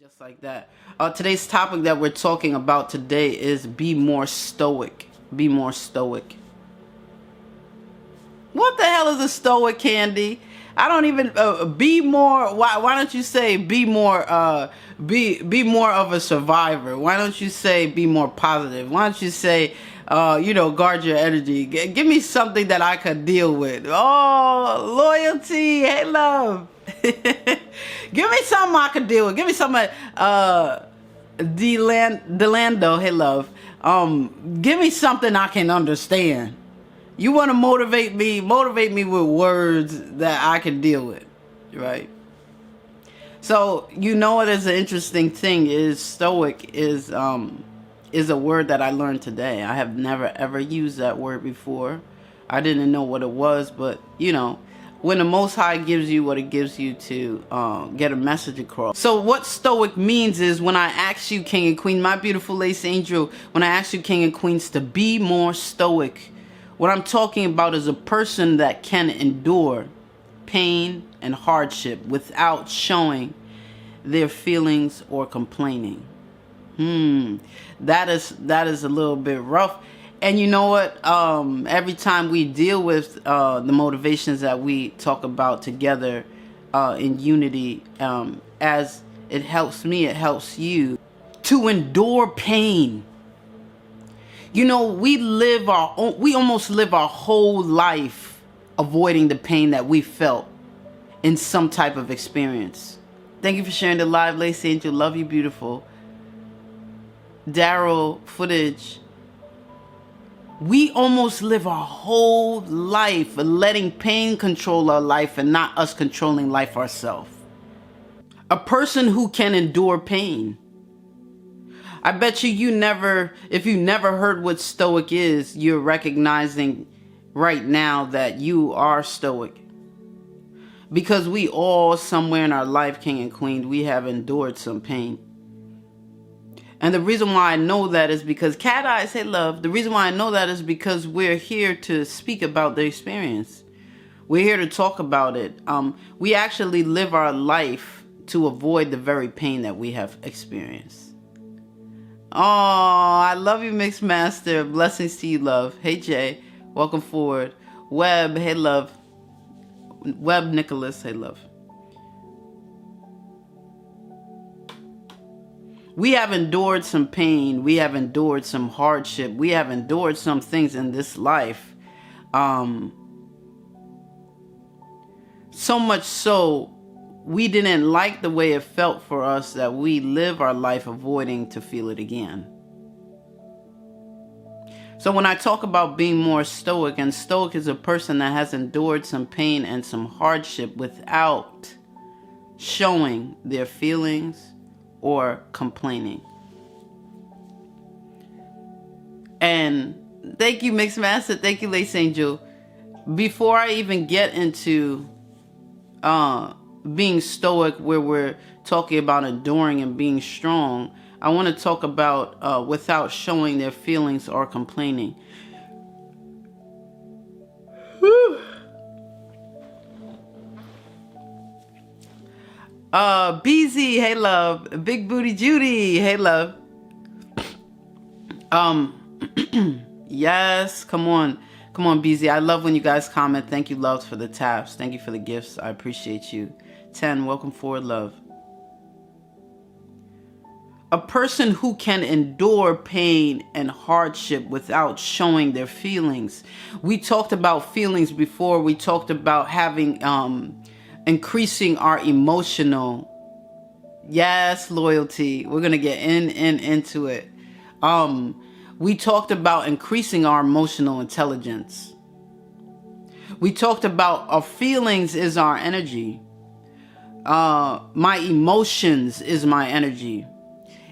Just like that. Today's topic that we're talking about today is be more stoic. Be more stoic. What the hell is a stoic, Candy? I don't even be more. Why don't you say be more? Be more of a survivor. Why don't you say be more positive? Why don't you say guard your energy? Give me something that I could deal with. Oh, loyalty. Hey, love. Give me something I could deal with. Give me something. Delando. Hey, love. Give me something I can understand. You want to motivate me with words that I can deal with, right? So what is an interesting thing is stoic is a word that I learned today. I have never ever used that word before. I didn't know what it was, but when the Most High gives you what it gives you to get a message across. So what stoic means is when I ask you, King and Queen, my beautiful lace angel, when I ask you, King and Queens, to be more stoic, what I'm talking about is a person that can endure pain and hardship without showing their feelings or complaining. That is a little bit rough. And you know what? Every time we deal with the motivations that we talk about together in unity, as it helps me, it helps you to endure pain. We almost live our whole life avoiding the pain that we felt in some type of experience. Thank you for sharing the live, Lacey Angel. Love you, beautiful. Daryl, footage. We almost live our whole life letting pain control our life and not us controlling life ourselves. A person who can endure pain. I bet you if you never heard what stoic is, you're recognizing right now that you are stoic. Because we all, somewhere in our life, King and Queen, we have endured some pain. And the reason why I know that is because, Cat Eyes, hey love, the reason why I know that is because we're here to speak about the experience. We're here to talk about it. We actually live our life to avoid the very pain that we have experienced. Oh, I love you, Mixed Master. Blessings to you, love. Hey, Jay. Welcome forward. Webb, hey, love. Webb Nicholas, hey, love. We have endured some pain. We have endured some hardship. We have endured some things in this life. So much so, we didn't like the way it felt for us that we live our life avoiding to feel it again. So when I talk about being more stoic, and stoic is a person that has endured some pain and some hardship without showing their feelings or complaining. And thank you, Mixed Master. Thank you, Lace Angel. Before I even get into being stoic, where we're talking about enduring and being strong, I want to talk about without showing their feelings or complaining. BZ, hey love. Big Booty Judy, hey love. Yes, come on, BZ. I love when you guys comment. Thank you, loves, for the taps. Thank you for the gifts. I appreciate you. 10, welcome forward, love. A person who can endure pain and hardship without showing their feelings. We talked about feelings before. We talked about having, increasing our emotional. Yes, loyalty. We're going to get into it. We talked about increasing our emotional intelligence. We talked about our feelings is our energy. My emotions is my energy.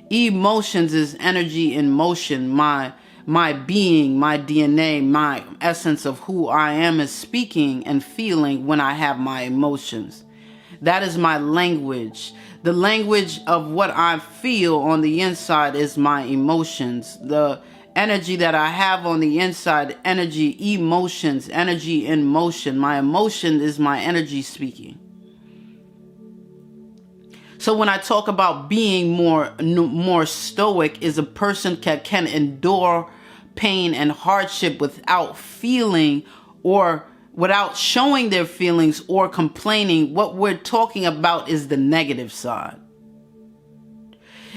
Emotions is energy in motion. My being, my DNA, my essence of who I am is speaking and feeling when I have my emotions. That is my language. The language of what I feel on the inside is my emotions. The energy that I have on the inside, energy, emotions, energy in motion. My emotion is my energy speaking. So when I talk about being more stoic, is a person can endure pain and hardship without feeling or without showing their feelings or complaining. What we're talking about is the negative side.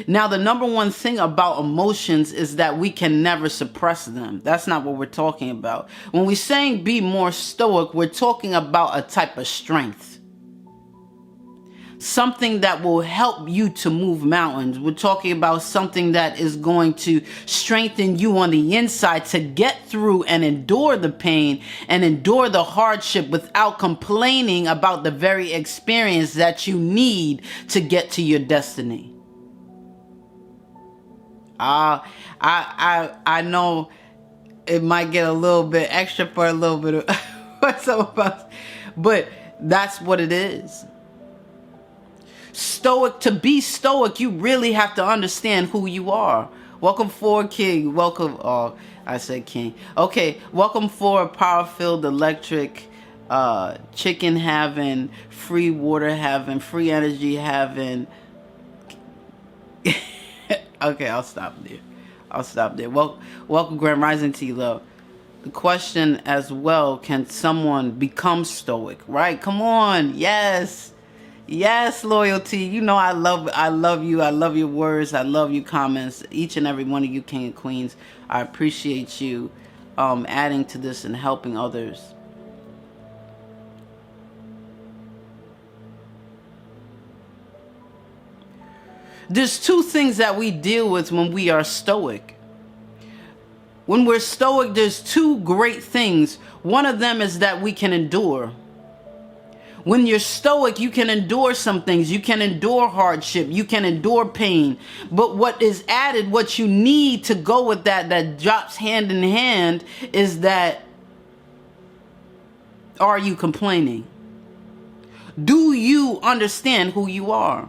Now, the number one thing about emotions is that we can never suppress them. That's not what we're talking about. When we're saying be more stoic, we're talking about a type of strength. Something that will help you to move mountains. We're talking about something that is going to strengthen you on the inside to get through and endure the pain and endure the hardship without complaining about the very experience that you need to get to your destiny. I know it might get a little bit extra for a little bit of some of us, but that's what it is. Stoic, to be stoic, you really have to understand who you are. Welcome for King. Welcome. Oh, I said King. Okay. Welcome for power-filled electric, chicken having, free water having, free energy having. Okay, I'll stop there. Welcome, Grand Rising to you, love. The question as well, can someone become stoic? Right? Come on. Yes. Yes, loyalty. You know I love you. I love your words. I love your comments. Each and every one of you king and queens. I appreciate you adding to this and helping others. There's two things that we deal with when we are stoic. When we're stoic, there's two great things. One of them is that we can endure. When you're stoic, you can endure some things. You can endure hardship. You can endure pain. But what is added, what you need to go with that drops hand in hand, is that, are you complaining? Do you understand who you are?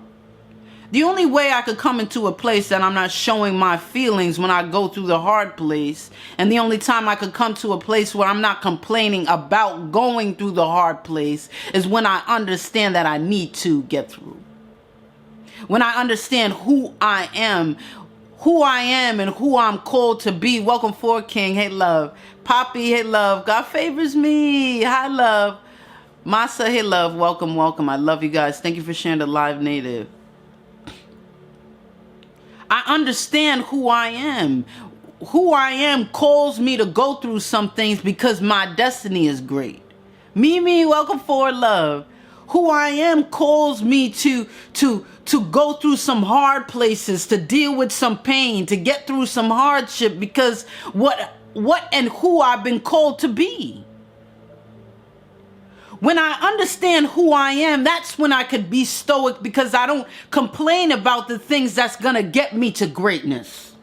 The only way I could come into a place that I'm not showing my feelings when I go through the hard place, and the only time I could come to a place where I'm not complaining about going through the hard place, is when I understand that I need to get through. When I understand who I am and who I'm called to be. Welcome for King. Hey, love. Poppy, hey, love. God favors me. Hi, love. Masa, hey, love. Welcome, welcome. I love you guys. Thank you for sharing the live native. I understand who I am. Who I am calls me to go through some things because my destiny is great. Mimi, welcome for love. Who I am calls me to go through some hard places, to deal with some pain, to get through some hardship, because what and who I've been called to be. When I understand who I am, that's when I could be stoic, because I don't complain about the things that's going to get me to greatness.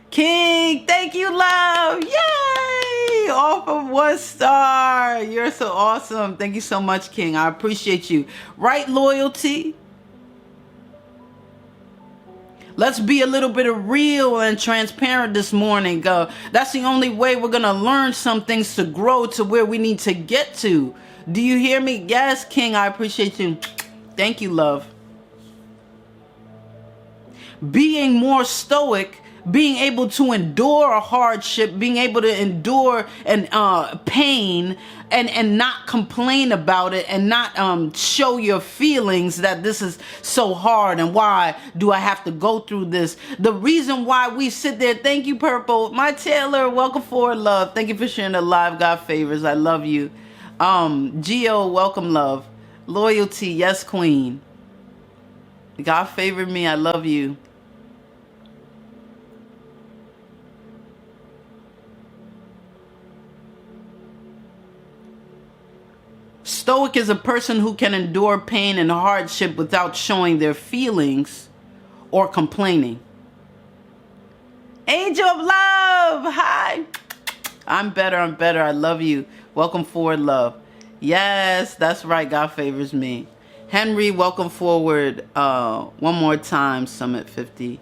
King, thank you, love. Yay! Off of 1 star. You're so awesome. Thank you so much, King. I appreciate you. Right, loyalty? Let's be a little bit of real and transparent this morning. That's the only way we're going to learn some things to grow to where we need to get to. Do you hear me? Yes, King, I appreciate you. Thank you, love. Being more stoic, being able to endure a hardship, being able to endure pain and not complain about it, and not show your feelings that this is so hard and why do I have to go through this. The reason why we sit there, thank you, Purple. My Taylor, welcome for love. Thank you for sharing the live. God favors. I love you. Geo, welcome, love. Loyalty, yes, queen. God favored me. I love you. Stoic is a person who can endure pain and hardship without showing their feelings or complaining. Angel of love, hi. I'm better. I love you. Welcome forward, love. Yes, that's right. God favors me. Henry, welcome forward. One more time, Summit 50.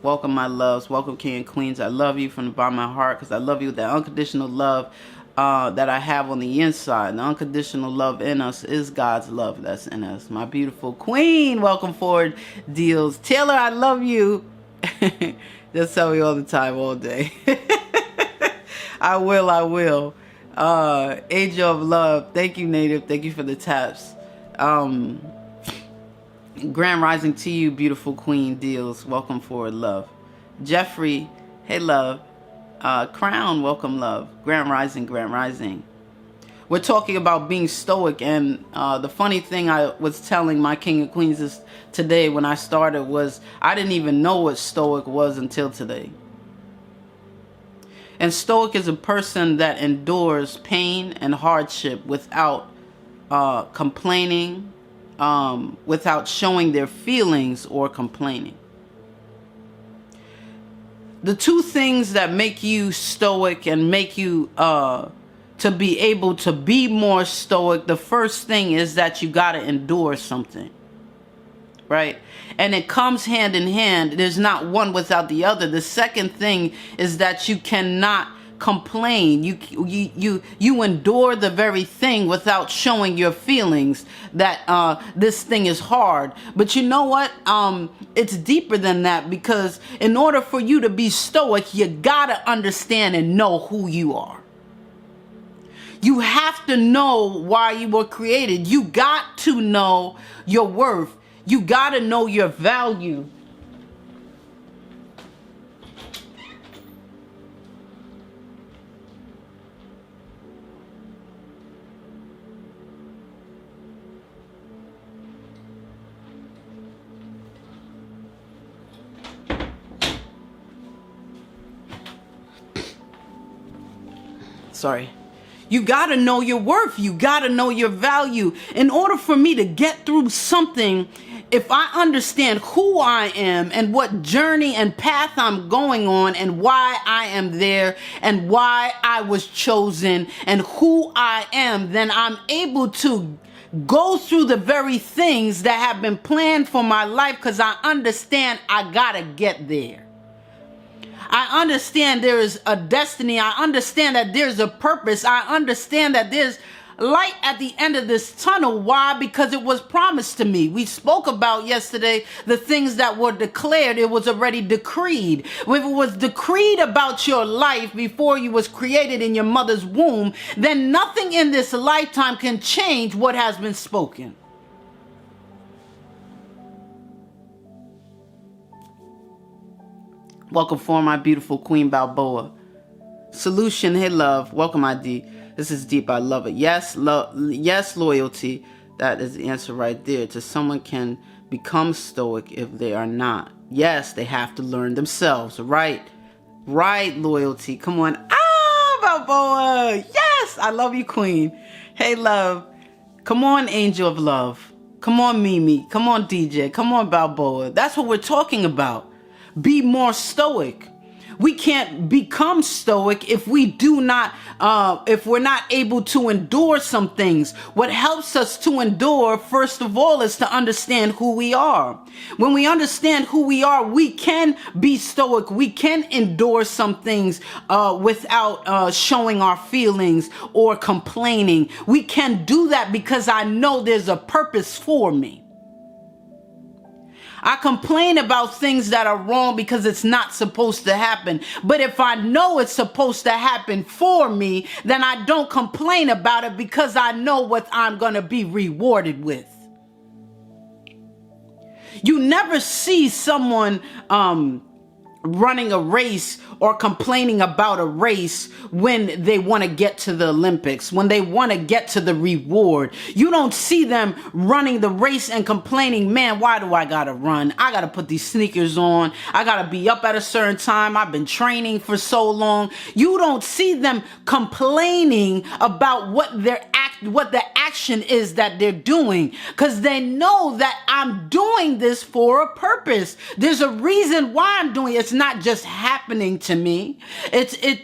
Welcome, my loves. Welcome, King and Queens. I love you from the bottom of my heart, because I love you with that unconditional love. that I have on the inside. The unconditional love in us is God's love that's in us. My beautiful queen, welcome forward, Deals. Taylor, I love you. Just tell me all the time, all day. I will. Angel of love. Thank you, Native. Thank you for the taps. Grand rising to you, beautiful queen, Deals. Welcome forward, love. Jeffrey, hey, love. Crown, welcome, love. Grand rising, grand rising. We're talking about being stoic, and the funny thing I was telling my king and queens today when I started was I didn't even know what stoic was until today. And stoic is a person that endures pain and hardship without complaining, without showing their feelings or complaining. The two things that make you stoic and make you to be able to be more stoic, the first thing is that you got to endure something, right? And it comes hand in hand. There's not one without the other. The second thing is that you cannot complain. You endure the very thing without showing your feelings that this thing is hard. But you know what? It's deeper than that, because in order for you to be stoic, you gotta understand and know who you are. You have to know why you were created. You got to know your worth. You gotta know your value. Sorry. You got to know your worth. You got to know your value. In order for me to get through something, if I understand who I am and what journey and path I'm going on and why I am there and why I was chosen and who I am, then I'm able to go through the very things that have been planned for my life, because I understand I got to get there. I understand there is a destiny. I understand that there's a purpose. I understand that there's light at the end of this tunnel. Why? Because it was promised to me. We spoke about yesterday the things that were declared. It was already decreed. If it was decreed about your life before you was created in your mother's womb, then nothing in this lifetime can change what has been spoken. Welcome for my beautiful Queen Balboa. Solution, hey love. Welcome, ID. This is deep. I love it. Yes, yes, loyalty. That is the answer right there. To someone can become stoic if they are not. Yes, they have to learn themselves. Right, loyalty. Come on. Balboa. Yes, I love you, Queen. Hey, love. Come on, angel of love. Come on, Mimi. Come on, DJ. Come on, Balboa. That's what we're talking about. Be more stoic. We can't become stoic if we do not, if we're not able to endure some things. What helps us to endure, first of all, is to understand who we are. When we understand who we are, we can be stoic. We can endure some things without showing our feelings or complaining. We can do that because I know there's a purpose for me. I complain about things that are wrong because it's not supposed to happen. But if I know it's supposed to happen for me, then I don't complain about it because I know what I'm going to be rewarded with. You never see someone running a race or complaining about a race when they want to get to the Olympics, when they want to get to the reward. You don't see them running the race and complaining, man, why do I gotta run? I gotta put these sneakers on. I gotta be up at a certain time. I've been training for so long. You don't see them complaining about what they're actually what the action is that they're doing, because they know that I'm doing this for a purpose. There's a reason why I'm doing it. It's not just happening to me.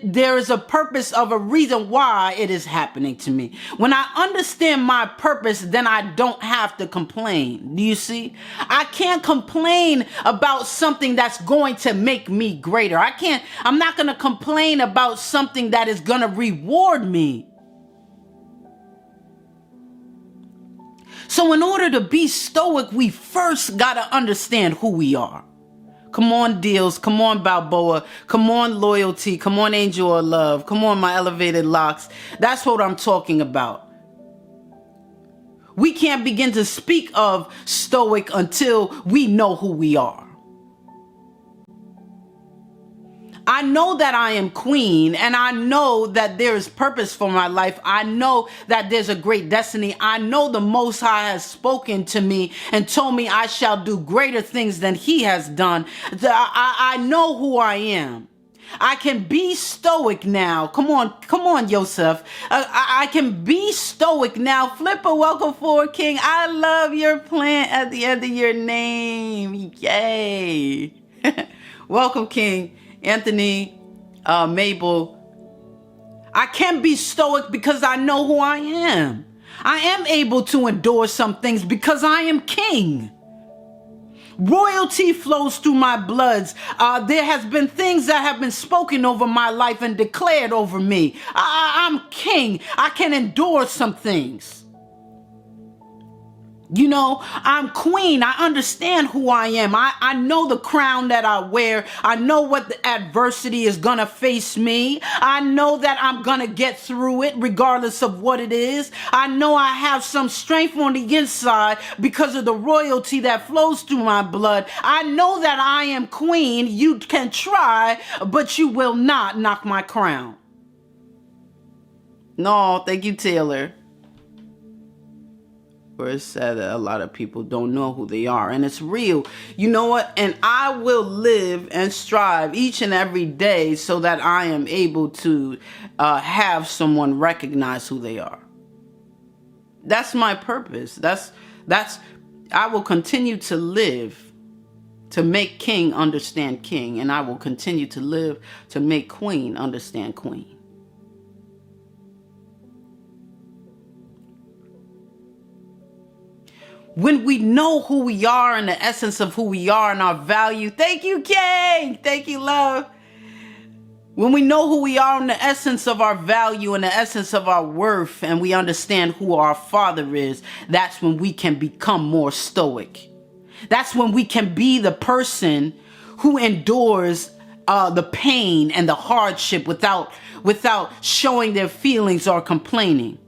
There is a purpose of a reason why it is happening to me. When I understand my purpose, then I don't have to complain. Do you see? I can't complain about something that's going to make me greater. I'm not going to complain about something that is going to reward me. So in order to be stoic, we first got to understand who we are. Come on, Deals. Come on, Balboa. Come on, Loyalty. Come on, Angel of Love. Come on, my elevated locks. That's what I'm talking about. We can't begin to speak of stoic until we know who we are. I know that I am queen, and I know that there is purpose for my life. I know that there's a great destiny. I know the Most High has spoken to me and told me I shall do greater things than he has done. I know who I am. I can be stoic now. Come on, Yosef. I can be stoic now. Flipper, welcome forward, King. I love your plant at the end of your name. Yay. Welcome, King. Anthony, Mabel. I can be stoic because I know who I am. I am able to endure some things because I am king. Royalty flows through my bloods. There has been things that have been spoken over my life and declared over me. I'm king. I can endure some things. You know, I'm queen. I understand who I am. I know the crown that I wear. I know what the adversity is going to face me. I know that I'm going to get through it regardless of what it is. I know I have some strength on the inside because of the royalty that flows through my blood. I know that I am queen. You can try, but you will not knock my crown. No, thank you, Taylor. Where it's sad that a lot of people don't know who they are. And it's real. You know what? And I will live and strive each and every day so that I am able to have someone recognize who they are. That's my purpose. I will continue to live to make king understand king. And I will continue to live to make queen understand queen. When we know who we are and the essence of who we are and our value. Thank you, King. Thank you, love. When we know who we are and the essence of our value and the essence of our worth, and we understand who our Father is, that's when we can become more stoic. That's when we can be the person who endures the pain and the hardship without showing their feelings or complaining.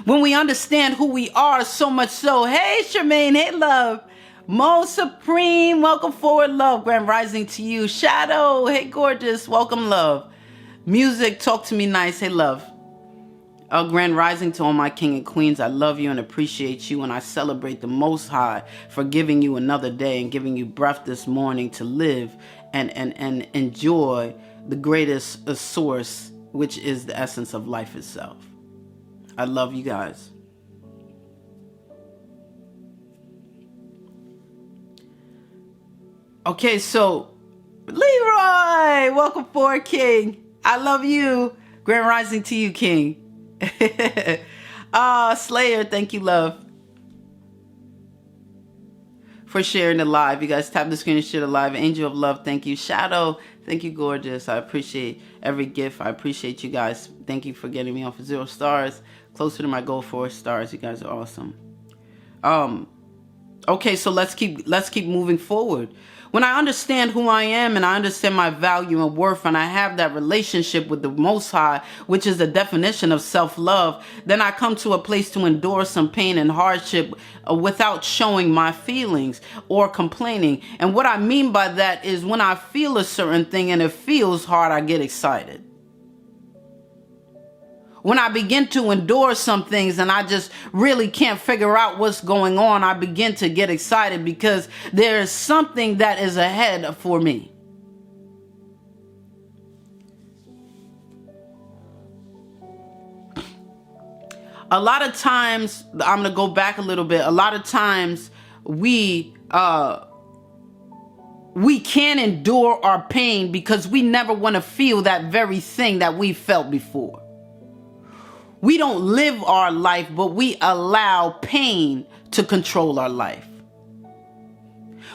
When we understand who we are, so much so. Hey, Charmaine. Hey, love. Mo Supreme. Welcome forward, love. Grand rising to you. Shadow. Hey, gorgeous. Welcome, love. Music. Talk to me nice. Hey, love. Grand rising to all my king and queens. I love you and appreciate you. And I celebrate the Most High for giving you another day and giving you breath this morning to live and enjoy the greatest source, which is the essence of life itself. I love you guys. Okay, so Leroy, welcome forward, King. I love you. Grand rising to you, King. Slayer, thank you, love, for sharing the live. You guys tap the screen and share the live. Angel of Love, thank you. Shadow, thank you, gorgeous. I appreciate every gift. I appreciate you guys. Thank you for getting me off of 0 stars. Closer to my goal, 4 stars. You guys are awesome. Okay, so let's keep moving forward. When I understand who I am and I understand my value and worth, and I have that relationship with the Most High, which is the definition of self-love, then I come to a place to endure some pain and hardship without showing my feelings or complaining. And what I mean by that is when I feel a certain thing and it feels hard, I get excited. When I begin to endure some things and I just really can't figure out what's going on, I begin to get excited because there is something that is ahead for me. A lot of times, I'm going to go back a little bit. A lot of times we can't endure our pain because we never want to feel that very thing that we felt before. We don't live our life, but we allow pain to control our life.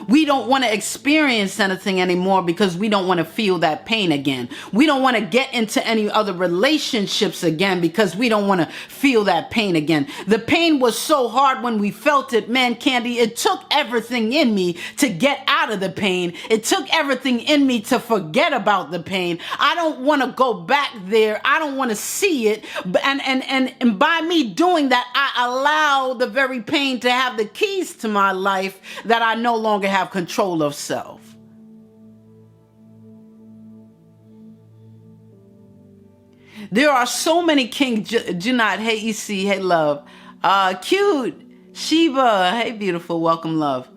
We don't want to experience anything anymore because we don't want to feel that pain again. We don't want to get into any other relationships again because we don't want to feel that pain again. The pain was so hard when we felt it, man, Candy, it took everything in me to get out of the pain. It took everything in me to forget about the pain. I don't want to go back there. I don't want to see it. And by me doing that, I allow the very pain to have the keys to my life that I no longer have control of self. There are so many King Junot, hey EC, hey love. Cute, Sheba, hey beautiful, welcome love.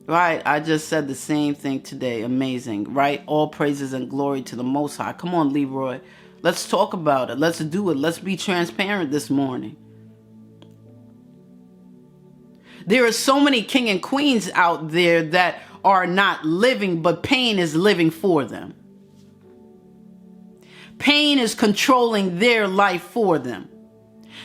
Right, I just said the same thing today, amazing, right? All praises and glory to the Most High. Come on, Leroy, let's talk about it, let's do it, let's be transparent this morning. There are so many king and queens out there that are not living, but pain is living for them. Pain is controlling their life for them.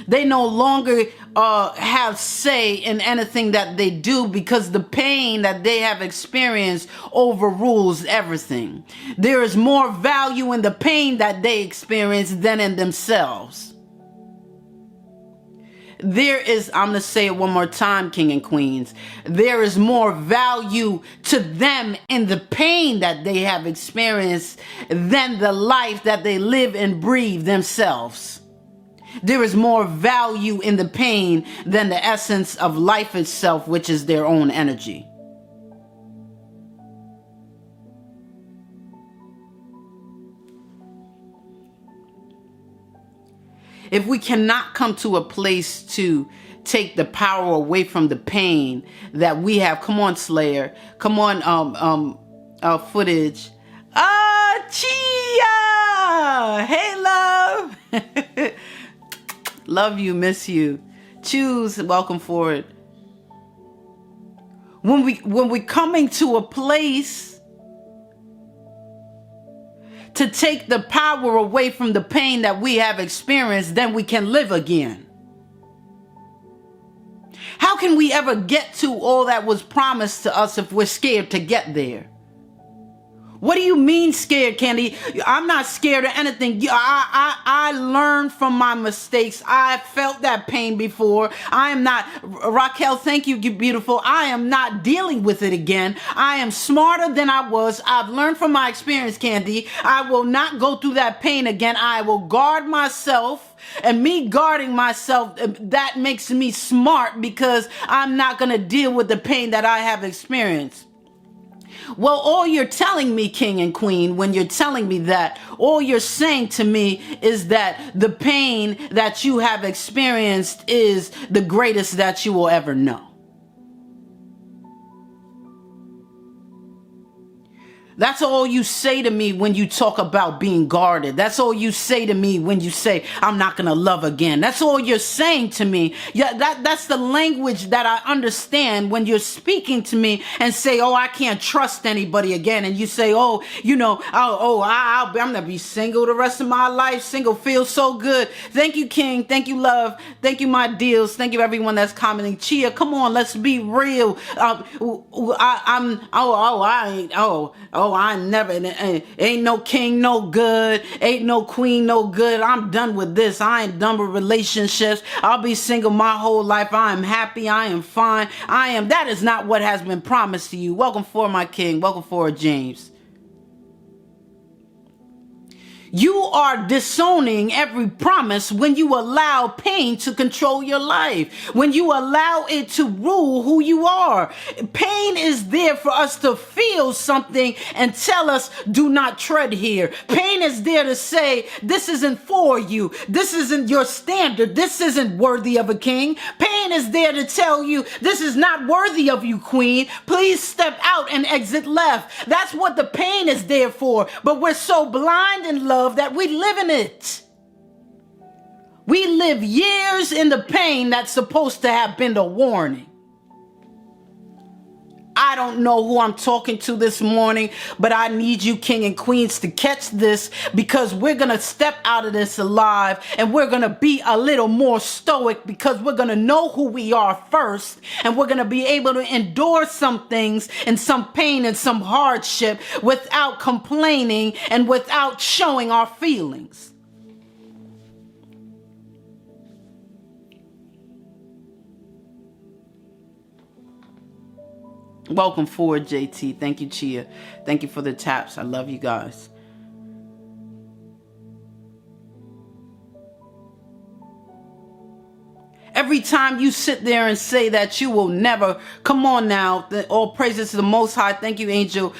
They no longer have say in anything that they do because the pain that they have experienced overrules everything. There is more value in the pain that they experience than in themselves. There is, I'm going to say it one more time, king and queens, there is more value to them in the pain that they have experienced than the life that they live and breathe themselves. There is more value in the pain than the essence of life itself, which is their own energy. If we cannot come to a place to take the power away from the pain that we have, come on, Slayer, come on, footage. Chia, hey, love, love you, miss you. Choose, welcome forward. When we coming to a place to take the power away from the pain that we have experienced, then we can live again. How can we ever get to all that was promised to us if we're scared to get there? What do you mean scared, Candy? I'm not scared of anything. I learned from my mistakes. I felt that pain before. I am not, Raquel, thank you, beautiful. I am not dealing with it again. I am smarter than I was. I've learned from my experience, Candy. I will not go through that pain again. I will guard myself. And me guarding myself, that makes me smart because I'm not going to deal with the pain that I have experienced. Well, all you're telling me, king and queen, when you're telling me that, all you're saying to me is that the pain that you have experienced is the greatest that you will ever know. That's all you say to me when you talk about being guarded. That's all you say to me when you say, I'm not going to love again. That's all you're saying to me. Yeah, that's the language that I understand when you're speaking to me and say, oh, I can't trust anybody again. And you say, oh, you know, I'm going to be single the rest of my life. Single feels so good. Thank you, King. Thank you, love. Thank you, my deals. Thank you, everyone that's commenting. Chia, come on, let's be real. I never, ain't no king no good, ain't no queen no good. I'm done with this. I ain't done with relationships. I'll be single my whole life. I am happy. I am fine. That is not what has been promised to you. Welcome for my king. Welcome for James. You are disowning every promise when you allow pain to control your life, when you allow it to rule who you are. Pain is there for us to feel something and tell us, do not tread here. Pain is there to say, this isn't for you. This isn't your standard. This isn't worthy of a king. Pain is there to tell you, this is not worthy of you, queen. Please step out and exit left. That's what the pain is there for. But we're so blind in love that we live in it. We live years in the pain that's supposed to have been the warning. I don't know who I'm talking to this morning, but I need you, king and queens, to catch this, because we're going to step out of this alive, and we're going to be a little more stoic, because we're going to know who we are first, and we're going to be able to endure some things and some pain and some hardship without complaining and without showing our feelings. Welcome forward, JT. Thank you, Chia. Thank you for the taps. I love you guys. Every time you sit there and say that you will never, come on now, all praises to the Most High. Thank you, Angel.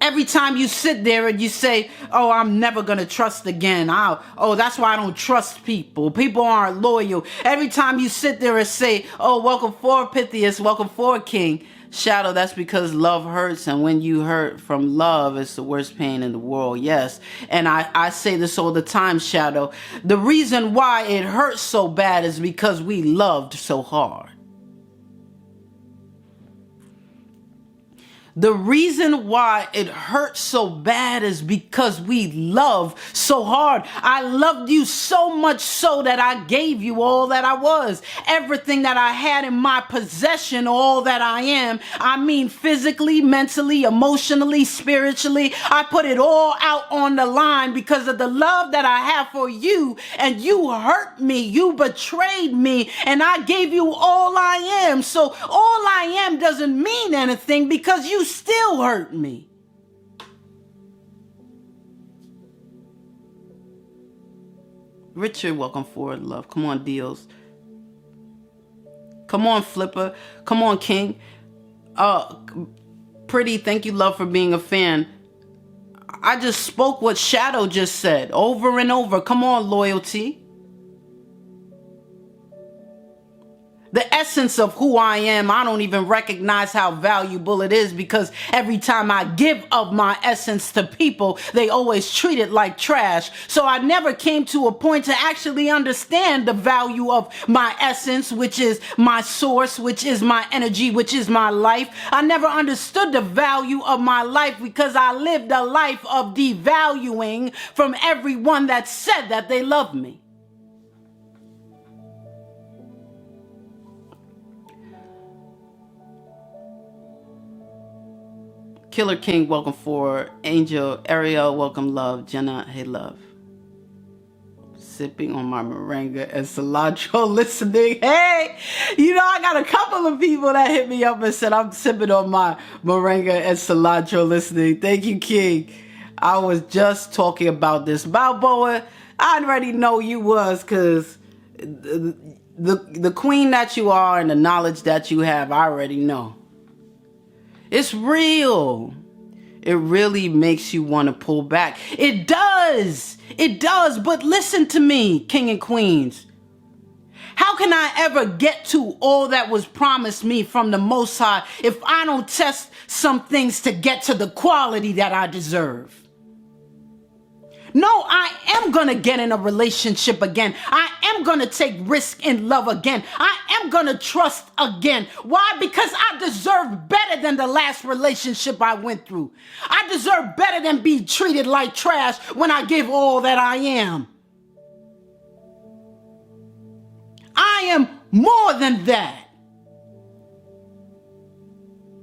Every time you sit there and you say, oh, I'm never going to trust again. Oh, that's why I don't trust people. People aren't loyal. Every time you sit there and say, oh, welcome forward, Pythias. Welcome forward, King. Shadow, that's because love hurts. And when you hurt from love, it's the worst pain in the world. Yes. And I say this all the time, Shadow. The reason why it hurts so bad is because we loved so hard. The reason why it hurts so bad is because we love so hard. I loved you so much so that I gave you all that I was. Everything that I had in my possession, all that I am. I mean physically, mentally, emotionally, spiritually. I put it all out on the line because of the love that I have for you. And you hurt me. You betrayed me. And I gave you all I am. So all I am doesn't mean anything because you still hurt me. Richard, welcome forward, love. Come on, Deals. Come on, Flipper. Come on, King. Pretty, thank you, love, for being a fan. I just spoke what Shadow just said over and over. Come on, Loyalty. The essence of who I am, I don't even recognize how valuable it is, because every time I give of my essence to people, they always treat it like trash. So I never came to a point to actually understand the value of my essence, which is my source, which is my energy, which is my life. I never understood the value of my life because I lived a life of devaluing from everyone that said that they love me. Killer King, welcome forward. Angel, Ariel, welcome, love. Jenna, hey, love. Sipping on my moringa and cilantro, listening. Hey, you know, I got a couple of people that hit me up and said I'm sipping on my moringa and cilantro, listening. Thank you, King. I was just talking about this. Balboa, I already know you was, because the queen that you are and the knowledge that you have, I already know. It's real. It really makes you want to pull back. It does. It does. But listen to me, king and queens. How can I ever get to all that was promised me from the Most High if I don't test some things to get to the quality that I deserve? No, I am going to get in a relationship again. I am going to take risk in love again. I am going to trust again. Why? Because I deserve better than the last relationship I went through. I deserve better than be treated like trash when I give all that I am. I am more than that.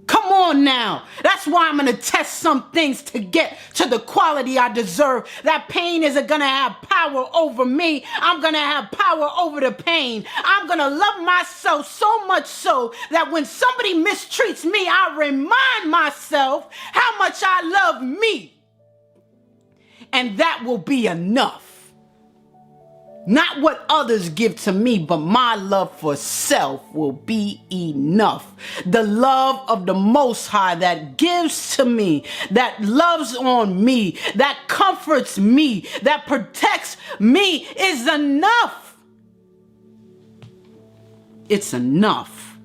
Come on now. That's why I'm going to test some things to get to the quality I deserve. That pain isn't going to have power over me. I'm going to have power over the pain. I'm going to love myself so much so that when somebody mistreats me, I remind myself how much I love me. And that will be enough. Not what others give to me, but my love for self will be enough. The love of the Most High that gives to me, that loves on me, that comforts me, that protects me is enough. It's enough.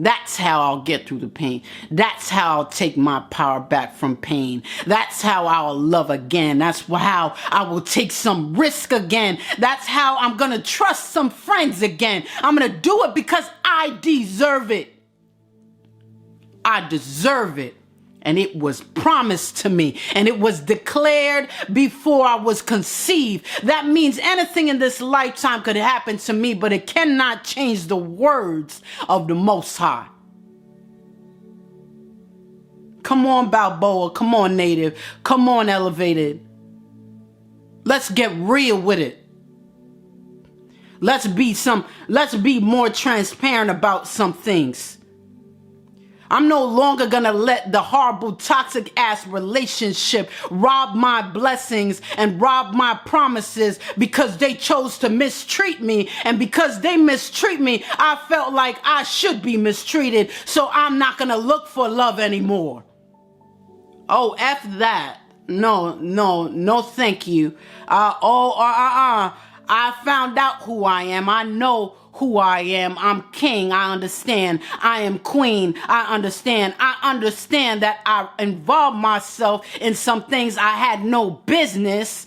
That's how I'll get through the pain. That's how I'll take my power back from pain. That's how I'll love again. That's how I will take some risk again. That's how I'm going to trust some friends again. I'm going to do it because I deserve it. I deserve it. And it was promised to me, and it was declared before I was conceived. That means anything in this lifetime could happen to me, but it cannot change the words of the Most High. Come on, Balboa. Come on, Native. Come on, Elevated. Let's get real with it. Let's be more transparent about some things. I'm no longer going to let the horrible, toxic ass relationship rob my blessings and rob my promises because they chose to mistreat me. And because they mistreat me, I felt like I should be mistreated. So I'm not going to look for love anymore. Oh, F that. No, thank you. I found out who I am. I know who I am. I'm king. I understand. I am queen. I understand. I understand that I involved myself in some things I had no business.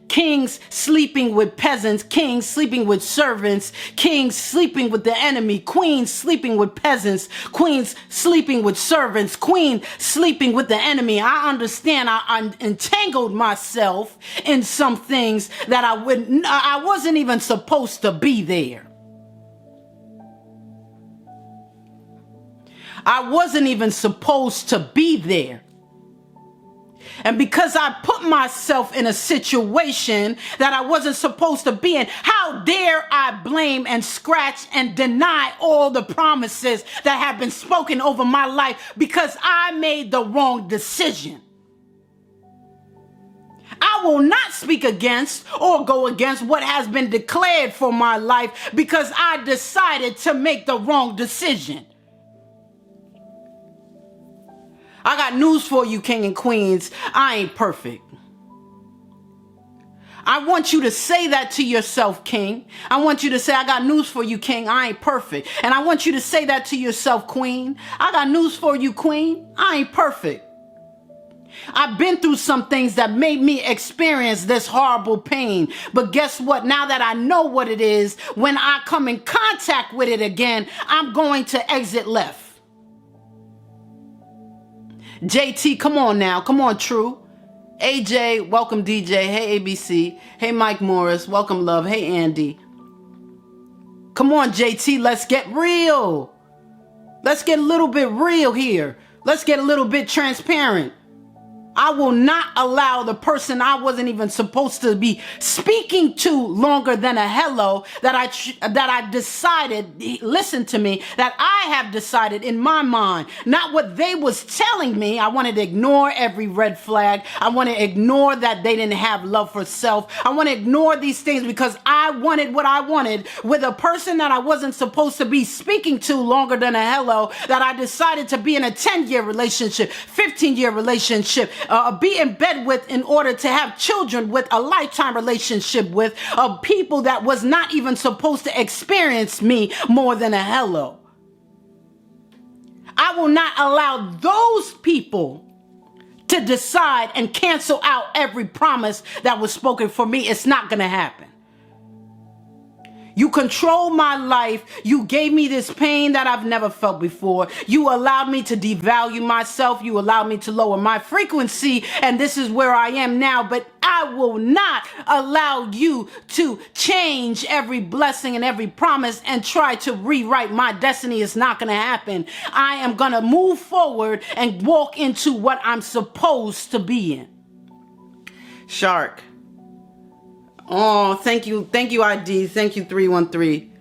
Kings sleeping with peasants, kings sleeping with servants, kings sleeping with the enemy, queens sleeping with peasants, queens sleeping with servants, queen sleeping with the enemy. I understand I entangled myself in some things that I wasn't even supposed to be there. I wasn't even supposed to be there. And because I put myself in a situation that I wasn't supposed to be in, how dare I blame and scratch and deny all the promises that have been spoken over my life because I made the wrong decision. I will not speak against or go against what has been declared for my life because I decided to make the wrong decision. I got news for you, king and queens. I ain't perfect. I want you to say that to yourself, king. I want you to say, I got news for you, king. I ain't perfect. And I want you to say that to yourself, queen. I got news for you, queen. I ain't perfect. I've been through some things that made me experience this horrible pain. But guess what? Now that I know what it is, when I come in contact with it again, I'm going to exit left. JT, come on now. Come on, True. AJ, welcome, DJ. Hey, ABC. Hey, Mike Morris. Welcome, Love. Hey, Andy. Come on, JT. Let's get real. Let's get a little bit real here. Let's get a little bit transparent. I will not allow the person I wasn't even supposed to be speaking to longer than a hello that I decided, listen to me, that I have decided in my mind, not what they was telling me. I wanted to ignore every red flag. I want to ignore that they didn't have love for self. I want to ignore these things because I wanted what I wanted with a person that I wasn't supposed to be speaking to longer than a hello, that I decided to be in a 10-year relationship, 15-year relationship, be in bed with in order to have children with, a lifetime relationship with, people that was not even supposed to experience me more than a hello. I will not allow those people to decide and cancel out every promise that was spoken for me. It's not going to happen. You control my life. You gave me this pain that I've never felt before. You allowed me to devalue myself. You allowed me to lower my frequency. And this is where I am now. But I will not allow you to change every blessing and every promise and try to rewrite my destiny. It's not going to happen. I am going to move forward and walk into what I'm supposed to be in. Shark. Oh, thank you, ID. Thank you, 313.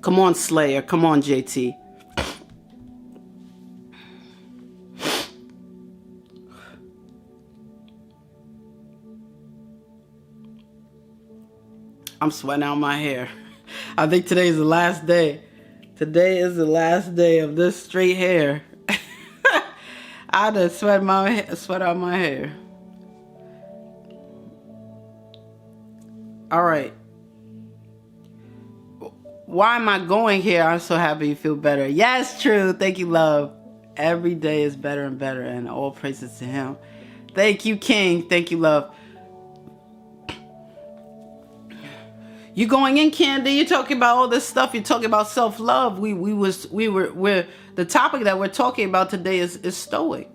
Come on, Slayer. Come on, JT. I'm sweating out my hair. I think today is the last day. Today is the last day of this straight hair. I just sweat out my hair. All right. Why am I going here? I'm so happy you feel better. Yes, true. Thank you, love. Every day is better and better, and all praises to him. Thank you, King. Thank you, love. You going in, Candy? You're talking about all this stuff. You're talking about self-love. We're the topic that we're talking about today is stoic.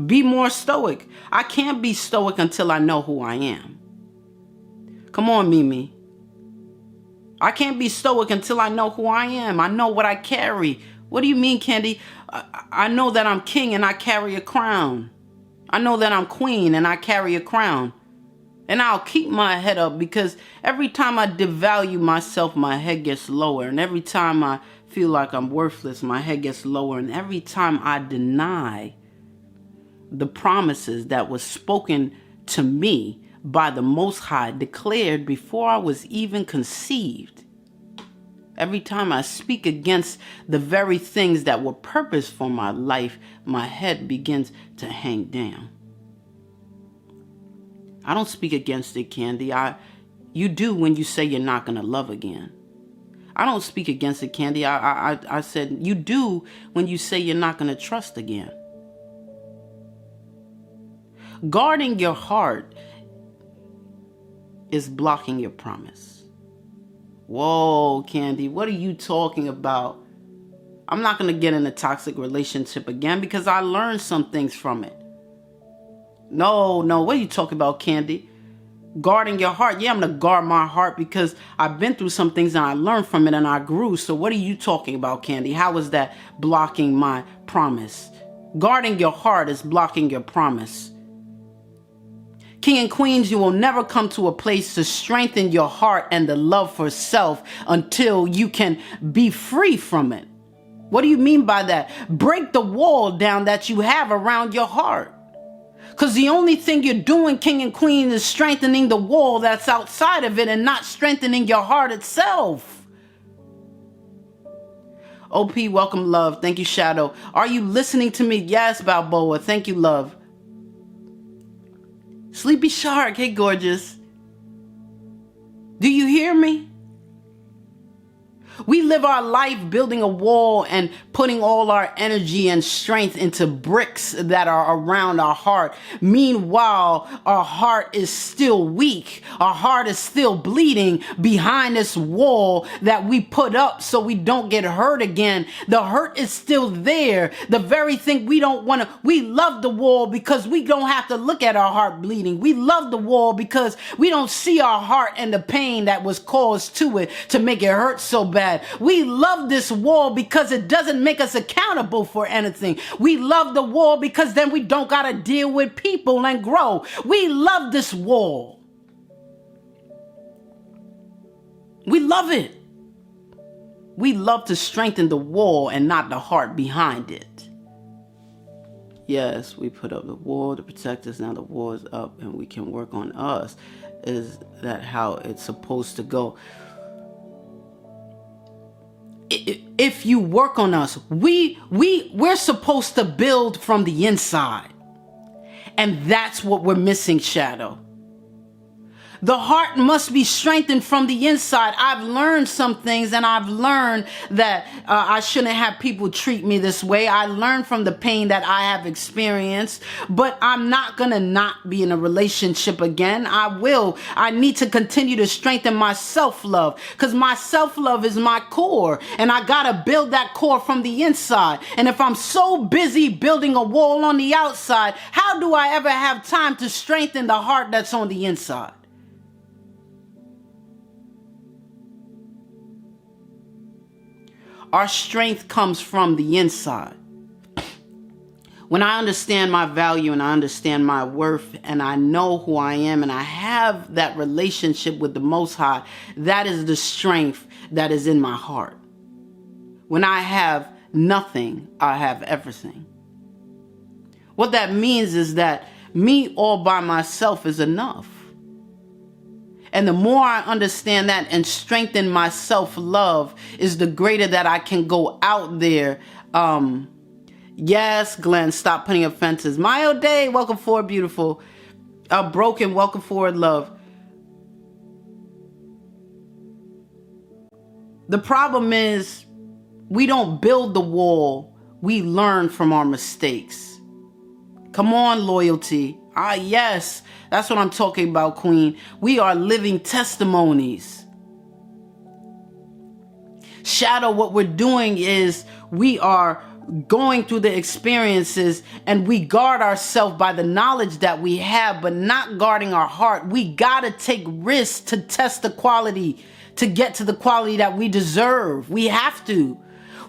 Be more stoic. I can't be stoic until I know who I am. Come on, Mimi. I can't be stoic until I know who I am. I know what I carry. What do you mean, Candy? I know that I'm king and I carry a crown. I know that I'm queen and I carry a crown. And I'll keep my head up, because every time I devalue myself, my head gets lower. And every time I feel like I'm worthless, my head gets lower. And every time I deny the promises that was spoken to me by the Most High, declared before I was even conceived, every time I speak against the very things that were purposed for my life, my head begins to hang down. I don't speak against it, Candy. You do when you say you're not going to love again. I don't speak against it, Candy. I said you do when you say you're not going to trust again. Guarding your heart is blocking your promise. Whoa, Candy, what are you talking about? I'm not going to get in a toxic relationship again because I learned some things from it. No, what are you talking about, Candy? Guarding your heart. Yeah, I'm going to guard my heart because I've been through some things and I learned from it and I grew. So what are you talking about, Candy? How is that blocking my promise? Guarding your heart is blocking your promise. King and queens, you will never come to a place to strengthen your heart and the love for self until you can be free from it. What do you mean by that? Break the wall down that you have around your heart. Because the only thing you're doing, king and queen, is strengthening the wall that's outside of it and not strengthening your heart itself. OP, welcome, love. Thank you, Shadow. Are you listening to me? Yes, Balboa. Thank you, love. Sleepy Shark, hey, gorgeous. Do you hear me? We live our life building a wall and putting all our energy and strength into bricks that are around our heart. Meanwhile, our heart is still weak. Our heart is still bleeding behind this wall that we put up so we don't get hurt again. The hurt is still there. The very thing we don't want to. We love the wall because we don't have to look at our heart bleeding. We love the wall because we don't see our heart and the pain that was caused to it to make it hurt so bad. We love this wall because it doesn't make us accountable for anything. We love the wall because then we don't got to deal with people and grow. We love this wall. We love it. We love to strengthen the wall and not the heart behind it. Yes, we put up the wall to protect us. Now the wall is up and we can work on us. Is that how it's supposed to go? If you work on us, we're supposed to build from the inside. And that's what we're missing, Shadow. The heart must be strengthened from the inside. I've learned some things, and I've learned that I shouldn't have people treat me this way. I learned from the pain that I have experienced, but I'm not going to not be in a relationship again. I need to continue to strengthen my self-love because my self-love is my core, and I got to build that core from the inside. And if I'm so busy building a wall on the outside, how do I ever have time to strengthen the heart that's on the inside? Our strength comes from the inside. When I understand my value and I understand my worth and I know who I am and I have that relationship with the Most High, that is the strength that is in my heart. When I have nothing, I have everything. What that means is that me all by myself is enough. And the more I understand that and strengthen my self-love is the greater that I can go out there. Yes, Glenn, stop putting up fences. Mayo Day, welcome forward, beautiful. Broken, welcome forward, love. The problem is we don't build the wall. We learn from our mistakes. Come on, loyalty. Ah, yes, that's what I'm talking about, Queen. We are living testimonies. Shadow, what we're doing is we are going through the experiences and we guard ourselves by the knowledge that we have, but not guarding our heart. We gotta take risks to test the quality, to get to the quality that we deserve. We have to.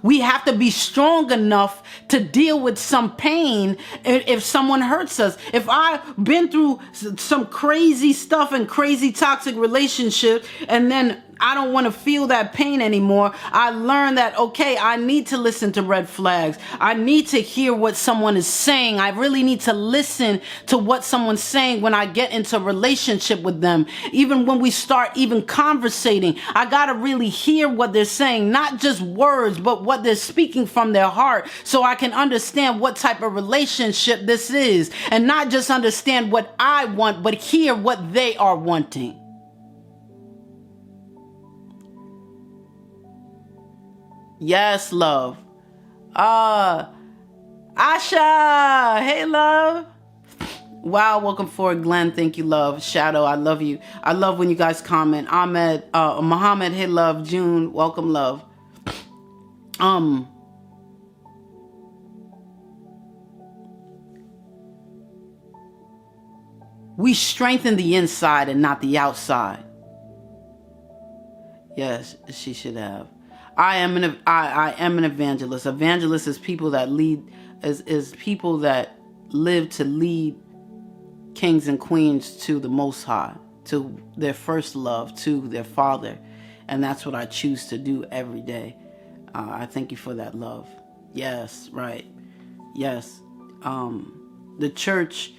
We have to be strong enough to deal with some pain if someone hurts us. If I've been through some crazy stuff and crazy toxic relationship, and then I don't want to feel that pain anymore, I learned that, okay, I need to listen to red flags. I need to hear what someone is saying. I really need to listen to what someone's saying when I get into a relationship with them. Even when we start even conversating, I got to really hear what they're saying, not just words, but what they're speaking from their heart, so I can understand what type of relationship this is, and not just understand what I want, but hear what they are wanting. Yes, love. Asha, hey, love. Wow, welcome forward, Glenn. Thank you, love. Shadow, I love you. I love when you guys comment. Ahmed, Muhammad, hey, love. June, welcome, love. We strengthen the inside and not the outside. Yes, she should have. I am an evangelist. Evangelist is people that lead, is people that live to lead kings and queens to the Most High, to their first love, to their Father. And that's what I choose to do every day. I thank you for that, love. Yes, right. Yes. The church,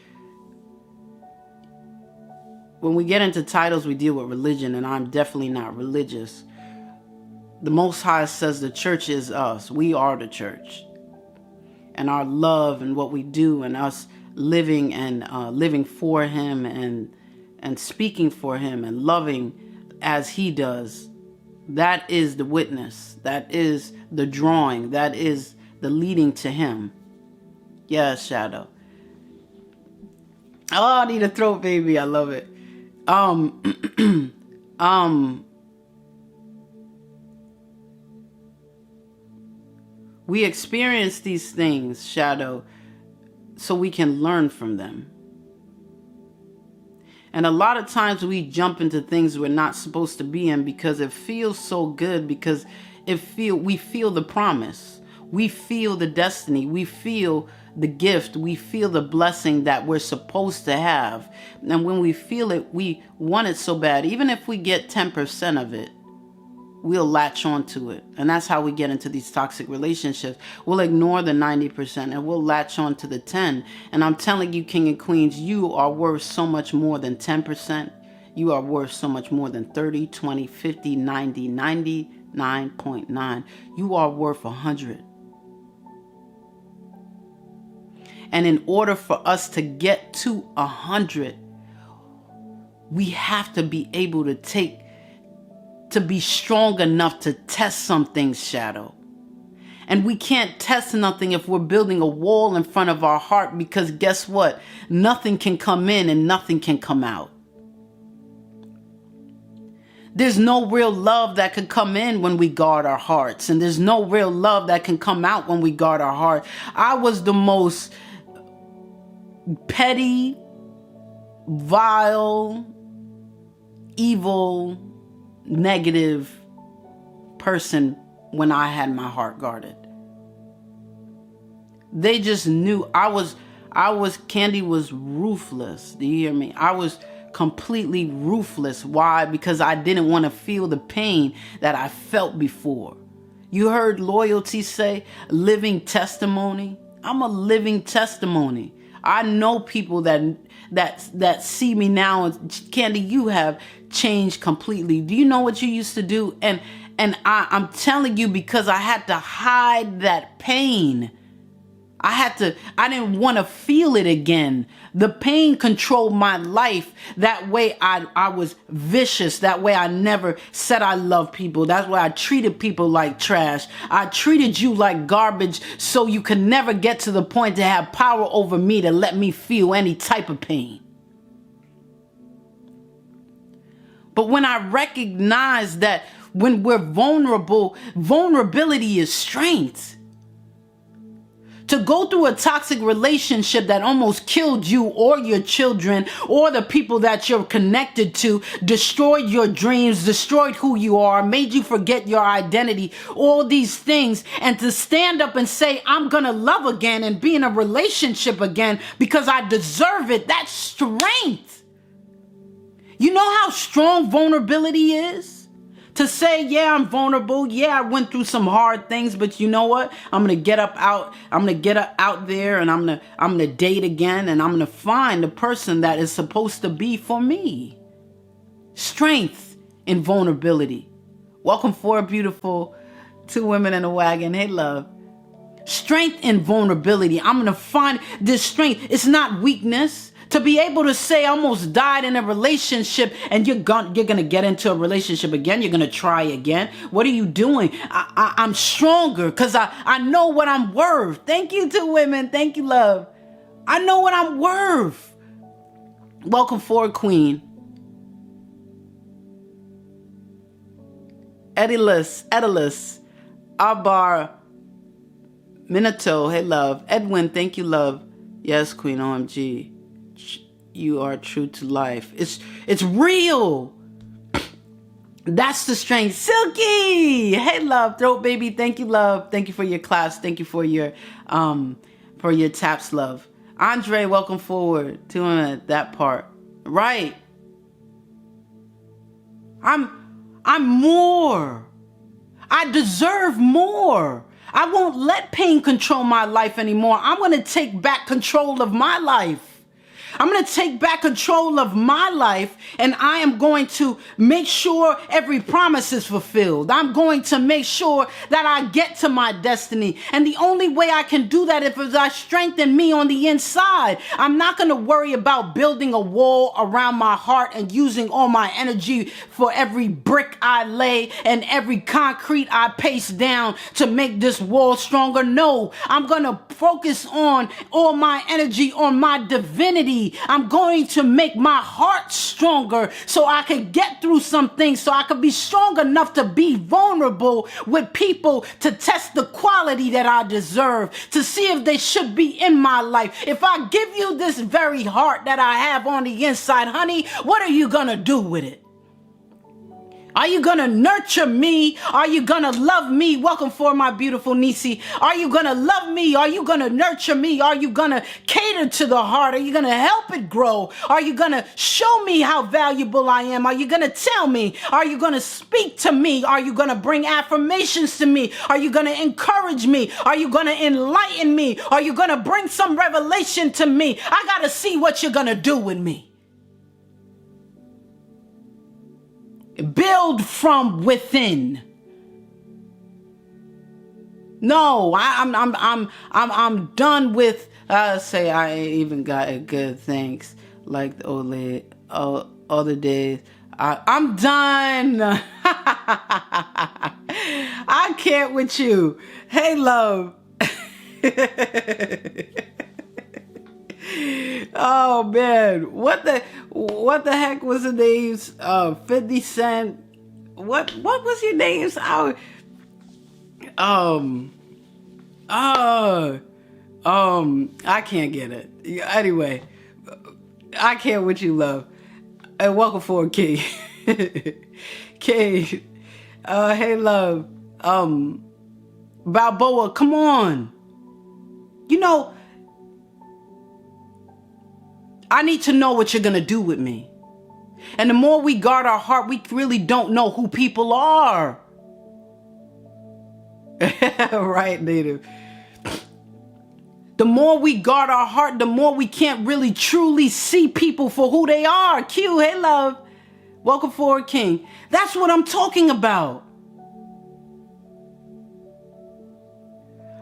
when we get into titles, we deal with religion, and I'm definitely not religious. The Most High says the church is us. We are the church. And our love and what we do, and us living and living for Him and speaking for Him and loving as He does, that is the witness. That is the drawing. That is the leading to Him. Yes, Shadow. Oh, I need a throat baby. I love it. We experience these things, Shadow, so we can learn from them. And a lot of times we jump into things we're not supposed to be in because it feels so good, because we feel the promise. We feel the destiny. We feel the gift. We feel the blessing that we're supposed to have. And when we feel it, we want it so bad. Even if we get 10% of it, we'll latch onto it. And that's how we get into these toxic relationships. We'll ignore the 90% and we'll latch on to the 10. And I'm telling you, king and queens, you are worth so much more than 10%. You are worth so much more than 30, 20, 50, 90, 99.9. You are worth 100. And in order for us to get to 100, we have to be able to be strong enough to test some things, Shadow. And we can't test nothing if we're building a wall in front of our heart, because guess what? Nothing can come in and nothing can come out. There's no real love that can come in when we guard our hearts, and there's no real love that can come out when we guard our heart. I was the most petty, vile, evil, negative person when I had my heart guarded. They just knew Candy was ruthless. Do you hear me? I was completely ruthless. Why? Because I didn't want to feel the pain that I felt before. You heard Loyalty say, living testimony. I'm a living testimony. I know people that see me now, and Candy, you have changed completely. Do you know what you used to do? And I'm telling you, because I had to hide that pain. I didn't want to feel it again. The pain controlled my life. That way I was vicious. That way I never said I love people. That's why I treated people like trash. I treated you like garbage so you could never get to the point to have power over me to let me feel any type of pain. But when I recognize that when we're vulnerable, vulnerability is strength. To go through a toxic relationship that almost killed you or your children or the people that you're connected to, destroyed your dreams, destroyed who you are, made you forget your identity, all these things, and to stand up and say, I'm gonna love again and be in a relationship again because I deserve it, that's strength. You know how strong vulnerability is? To say, yeah, I'm vulnerable. Yeah, I went through some hard things, but you know what? I'm going to get out there and I'm going to date again and I'm going to find the person that is supposed to be for me. Strength in vulnerability. Welcome forward, beautiful. 2 women in a wagon. Hey, love. Strength in vulnerability. I'm going to find this strength. It's not weakness. To be able to say I almost died in a relationship and you're going to get into a relationship again. You're going to try again. What are you doing? I'm stronger because I know what I'm worth. Thank you, 2 women. Thank you, love. I know what I'm worth. Welcome forward, Queen. Edilus, Abar, Minato. Hey, love. Edwin, thank you, love. Yes, Queen, OMG. You are true to life. It's real. That's the strength. Silky. Hey, love. Throat baby. Thank you, love. Thank you for your class. Thank you for your taps, love. Andre, welcome forward to that part. Right. I'm more. I deserve more. I won't let pain control my life anymore. I'm going to take back control of my life. I'm going to take back control of my life and I am going to make sure every promise is fulfilled. I'm going to make sure that I get to my destiny. And the only way I can do that is I strengthen me on the inside. I'm not going to worry about building a wall around my heart and using all my energy for every brick I lay and every concrete I paste down to make this wall stronger. No, I'm going to focus on all my energy on my divinity. I'm going to make my heart stronger so I can get through some things, so I can be strong enough to be vulnerable with people to test the quality that I deserve, to see if they should be in my life. If I give you this very heart that I have on the inside, honey, what are you going to do with it? Are you going to nurture me? Are you going to love me? Welcome for my beautiful Nisi. Are you going to love me? Are you going to nurture me? Are you going to cater to the heart? Are you going to help it grow? Are you going to show me how valuable I am? Are you going to tell me? Are you going to speak to me? Are you going to bring affirmations to me? Are you going to encourage me? Are you going to enlighten me? Are you going to bring some revelation to me? I got to see what you're going to do with me. Build from within. No, I'm done with say I ain't even got a good thanks like the old lady other days. I'm done. I can't with you. Hey, love. Oh man, what the heck was the names? 50 Cent. What was your names? I can't get it. Anyway, I can't with you, love. And welcome for King. King. Hey, love. Balboa, come on. You know, I need to know what you're going to do with me. And the more we guard our heart, we really don't know who people are. Right, Native. The more we guard our heart, the more we can't really truly see people for who they are. Q, hey, love. Welcome forward, King. That's what I'm talking about.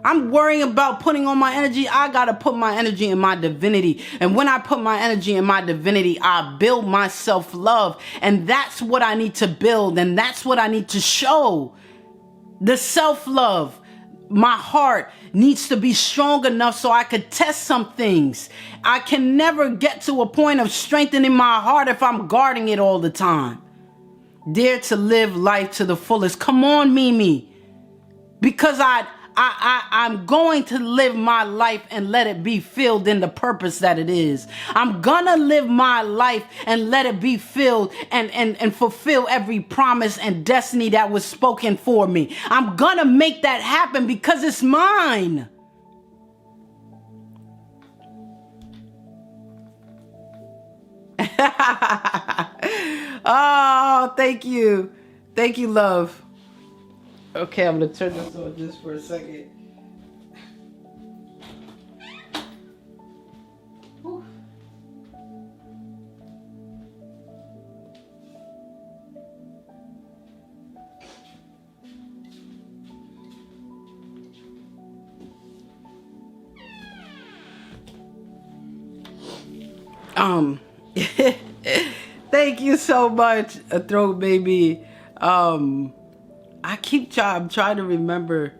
I'm worrying about putting on my energy. I got to put my energy in my divinity. And when I put my energy in my divinity, I build my self-love. And that's what I need to build. And that's what I need to show. The self-love. My heart needs to be strong enough so I could test some things. I can never get to a point of strengthening my heart if I'm guarding it all the time. Dare to live life to the fullest. Come on, Mimi. Because I'm going to live my life and let it be filled in the purpose that it is. I'm gonna live my life and let it be filled and fulfill every promise and destiny that was spoken for me. I'm gonna make that happen because it's mine. Oh, thank you. Thank you, love. Okay, I'm gonna turn this on just for a second. Whew. Thank you so much, a throat baby. I'm trying to remember.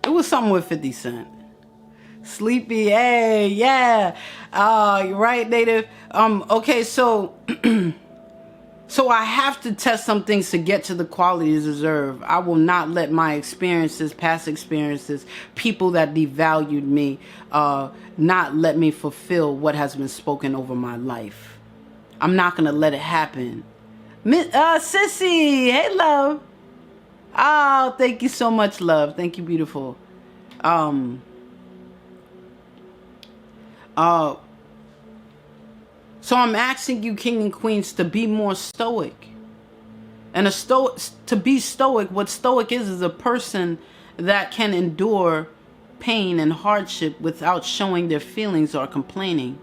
It was something with 50 Cent. Sleepy, hey, yeah. You're right, Native. Okay, so so I have to test some things to get to the quality I deserve. I will not let my experiences, past experiences, people that devalued me, not let me fulfill what has been spoken over my life. I'm not going to let it happen. Sissy, hey, love. Oh, thank you so much, love. Thank you, beautiful. So I'm asking you, king and queens, to be more stoic. And to be stoic, what stoic is a person that can endure pain and hardship without showing their feelings or complaining.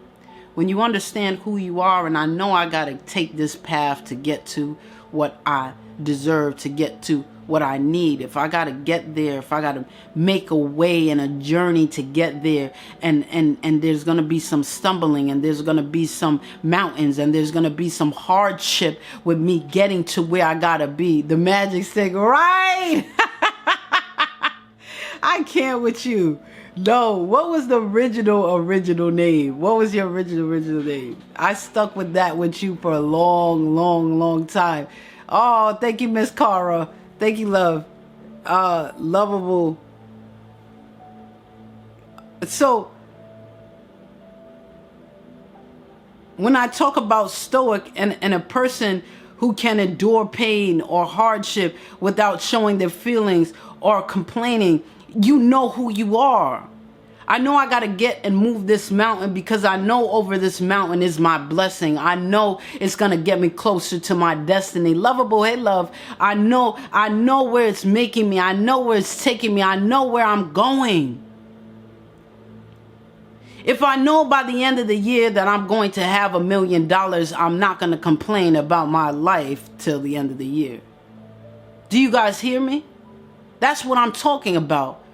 When you understand who you are, and I know I got to take this path to get to what I deserve, to get to what I need. If I got to get there, if I got to make a way and a journey to get there, and there's going to be some stumbling, and there's going to be some mountains, and there's going to be some hardship with me getting to where I got to be. The magic stick, right? I can't with you. No, what was the original name? What was your original name? I stuck with that with you for a long time. Oh, thank you, Miss Cara. Thank you, love. Lovable. So, when I talk about stoic and a person who can endure pain or hardship without showing their feelings or complaining, you know who you are. I know I got to get and move this mountain because I know over this mountain is my blessing. I know it's going to get me closer to my destiny. Lovable, hey, love. I know where it's making me. I know where it's taking me. I know where I'm going. If I know by the end of the year that I'm going to have $1 million, I'm not going to complain about my life till the end of the year. Do you guys hear me? That's what I'm talking about.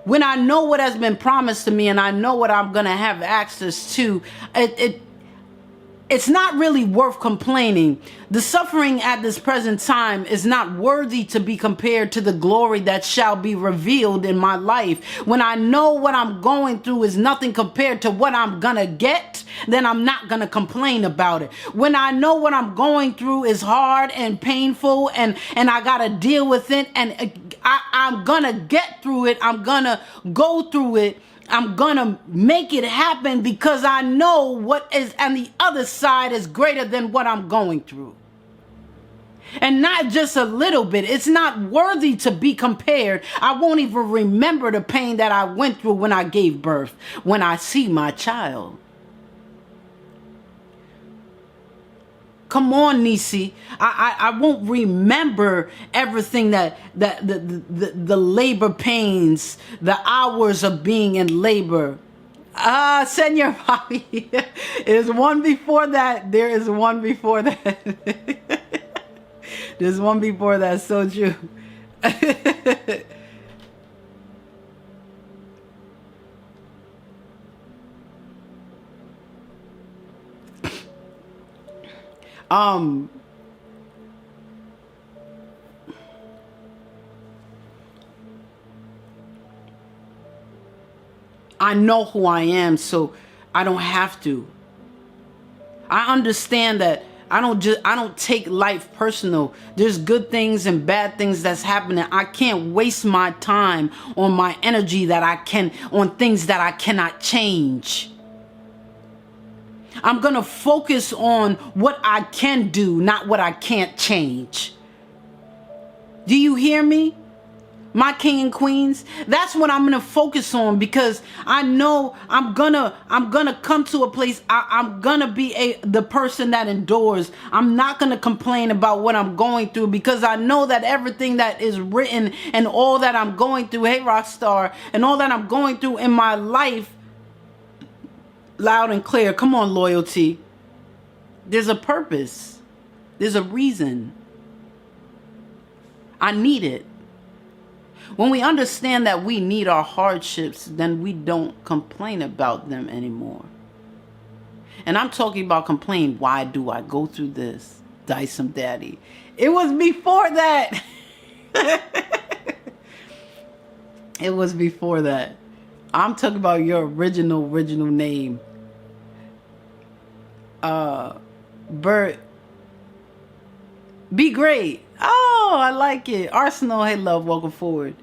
When I know what has been promised to me and I know what I'm going to have access to, it's not really worth complaining. The suffering at this present time is not worthy to be compared to the glory that shall be revealed in my life. When I know what I'm going through is nothing compared to what I'm going to get, then I'm not going to complain about it. When I know what I'm going through is hard and painful and I got to deal with it, and I'm going to get through it, I'm going to go through it, I'm going to make it happen because I know what is on the other side is greater than what I'm going through. And not just a little bit. It's not worthy to be compared. I won't even remember the pain that I went through when I gave birth, when I see my child. Come on, Nisi. I won't remember everything that the labor pains, the hours of being in labor. Senor Bobby, there's one before that. There is one before that. There's one before that's so true. I know who I am, so I don't have to. I understand that I don't take life personal. There's good things and bad things that's happening. I can't waste my time on my energy on things that I cannot change. I'm going to focus on what I can do, not what I can't change. Do you hear me? My king and queens, that's what I'm going to focus on, because I know I'm gonna come to a place. I'm going to be the person that endures. I'm not going to complain about what I'm going through, because I know that everything that is written and all that I'm going through, hey Rockstar, and all that I'm going through in my life, loud and clear, come on, loyalty, there's a purpose. There's a reason. I need it. When we understand that we need our hardships, then we don't complain about them anymore. And I'm talking about complain. Why do I go through this? Dyson Daddy. It was before that. It was before that. I'm talking about your original name. Bert. Be great. Oh, I like it. Arsenal, hey love, welcome forward.